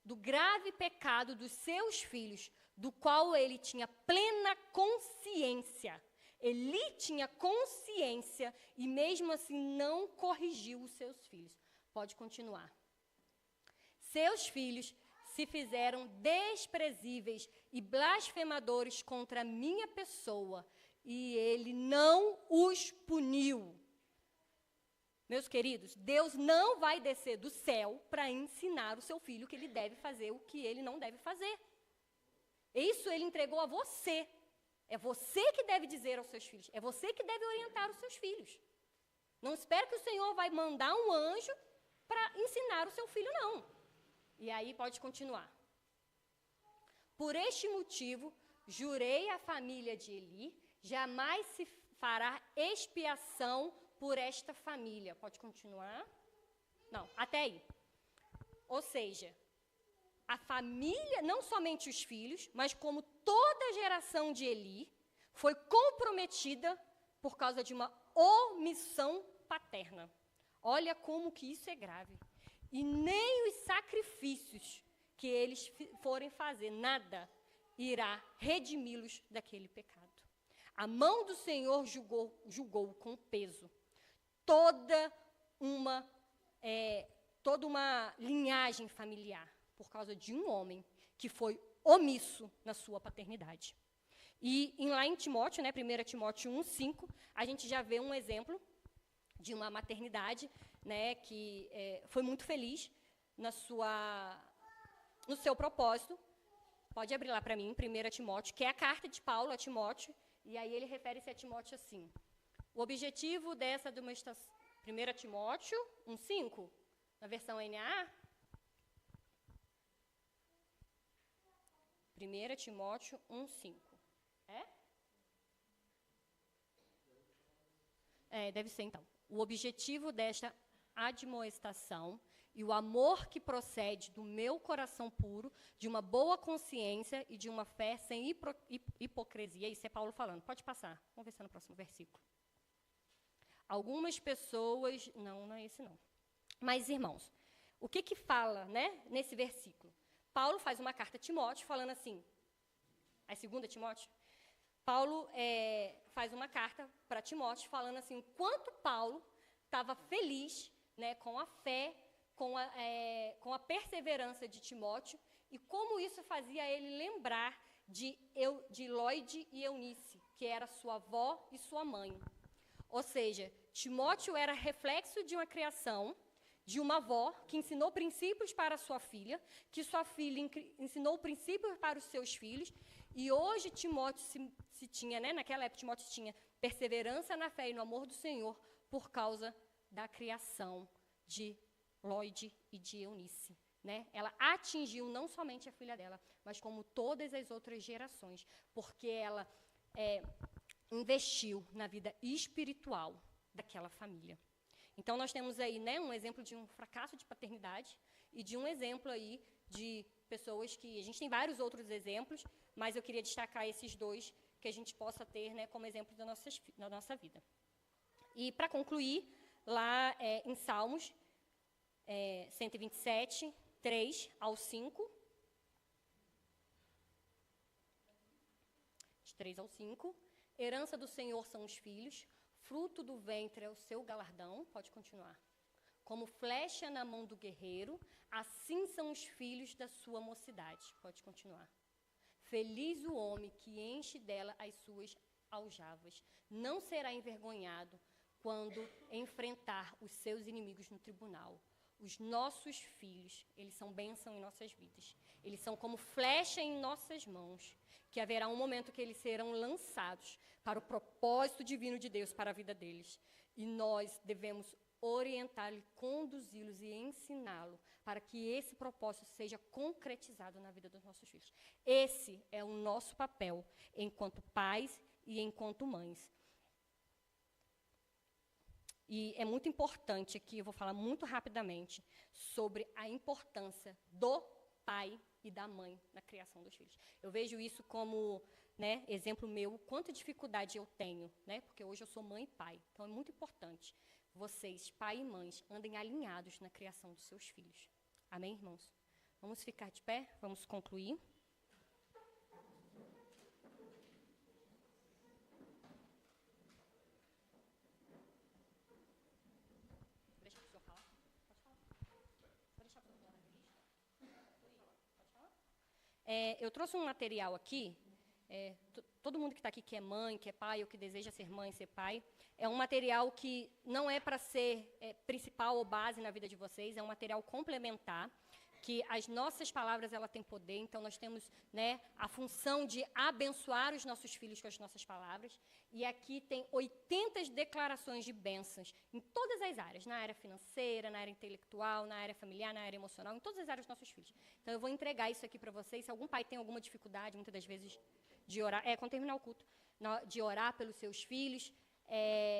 do grave pecado dos seus filhos, do qual ele tinha plena consciência. Eli tinha consciência e mesmo assim não corrigiu os seus filhos. Pode continuar. Seus filhos se fizeram desprezíveis e blasfemadores contra a minha pessoa, e ele não os puniu. Meus queridos, Deus não vai descer do céu para ensinar o seu filho que ele deve fazer o que ele não deve fazer. Isso ele entregou a você. É você que deve dizer aos seus filhos. É você que deve orientar os seus filhos. Não espere que o Senhor vai mandar um anjo para ensinar o seu filho, não. E aí pode continuar. Por este motivo, jurei à família de Eli, jamais se fará expiação por esta família. Pode continuar? Não, até aí. Ou seja, a família, não somente os filhos, mas como toda a geração de Eli, foi comprometida por causa de uma omissão paterna. Olha como que isso é grave. E nem os sacrifícios que eles forem fazer, nada irá redimi-los daquele pecado. A mão do Senhor julgou com peso toda uma linhagem familiar, por causa de um homem que foi omisso na sua paternidade. E lá em Timóteo, né, 1 Timóteo 1, 5, a gente já vê um exemplo de uma maternidade, né, que foi muito feliz no seu propósito. Pode abrir lá para mim, 1 Timóteo, que é a carta de Paulo a Timóteo, e aí ele refere-se a Timóteo assim. O objetivo dessa demonstração... 1 Timóteo 1, 5, na versão NAA... 1 Timóteo 1, 5. Deve ser, então. O objetivo desta admoestação e o amor que procede do meu coração puro, de uma boa consciência e de uma fé sem hipocrisia. Isso é Paulo falando. Pode passar. Vamos ver se é no próximo versículo. algumas pessoas... Não é esse não. Mas, irmãos, o que fala, né, nesse versículo? Paulo faz uma carta a Timóteo falando assim, a 2 Timóteo, Paulo faz uma carta para Timóteo falando assim, o quanto Paulo estava feliz, né, com a fé, com a perseverança de Timóteo, e como isso fazia ele lembrar de Lóide e Eunice, que era sua avó e sua mãe. Ou seja, Timóteo era reflexo de uma criação, de uma avó que ensinou princípios para sua filha, que sua filha ensinou princípios para os seus filhos, e hoje Timóteo se tinha, né, naquela época Timóteo tinha perseverança na fé e no amor do Senhor por causa da criação de Lóide e de Eunice. Né? Ela atingiu não somente a filha dela, mas como todas as outras gerações, porque ela investiu na vida espiritual daquela família. Então, nós temos aí, né, um exemplo de um fracasso de paternidade e de um exemplo aí de pessoas que... A gente tem vários outros exemplos, mas eu queria destacar esses dois que a gente possa ter, né, como exemplo da nossa vida. E, para concluir, lá em Salmos 127, 3 ao 5. De 3 ao 5. Herança do Senhor são os filhos, fruto do ventre é o seu galardão. Pode continuar. Como flecha na mão do guerreiro, assim são os filhos da sua mocidade. Pode continuar. Feliz o homem que enche dela as suas aljavas. Não será envergonhado quando enfrentar os seus inimigos no tribunal. Os nossos filhos, eles são bênção em nossas vidas. Eles são como flecha em nossas mãos, que haverá um momento que eles serão lançados para o propósito divino de Deus para a vida deles. E nós devemos orientá-lo, conduzi-los e ensiná-lo para que esse propósito seja concretizado na vida dos nossos filhos. Esse é o nosso papel enquanto pais e enquanto mães. E é muito importante aqui, eu vou falar muito rapidamente, sobre a importância do pai e da mãe na criação dos filhos. Eu vejo isso como, né, exemplo meu, quanta dificuldade eu tenho, né, porque hoje eu sou mãe e pai. Então, é muito importante vocês, pai e mães, andem alinhados na criação dos seus filhos. Amém, irmãos? Vamos ficar de pé, vamos concluir. Eu trouxe um material aqui, todo mundo que está aqui que é mãe, que é pai, ou que deseja ser mãe, ser pai, é um material que não é para ser principal ou base na vida de vocês, é um material complementar, que as nossas palavras ela têm poder, então nós temos, né, a função de abençoar os nossos filhos com as nossas palavras, e aqui tem 80 declarações de bênçãos em todas as áreas, na área financeira, na área intelectual, na área familiar, na área emocional, em todas as áreas dos nossos filhos. Então, eu vou entregar isso aqui para vocês. Se algum pai tem alguma dificuldade, muitas das vezes, de orar, quando terminar o culto, de orar pelos seus filhos,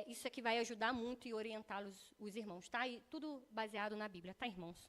isso aqui vai ajudar muito e orientá-los, os irmãos, tá? E tudo baseado na Bíblia, tá, irmãos?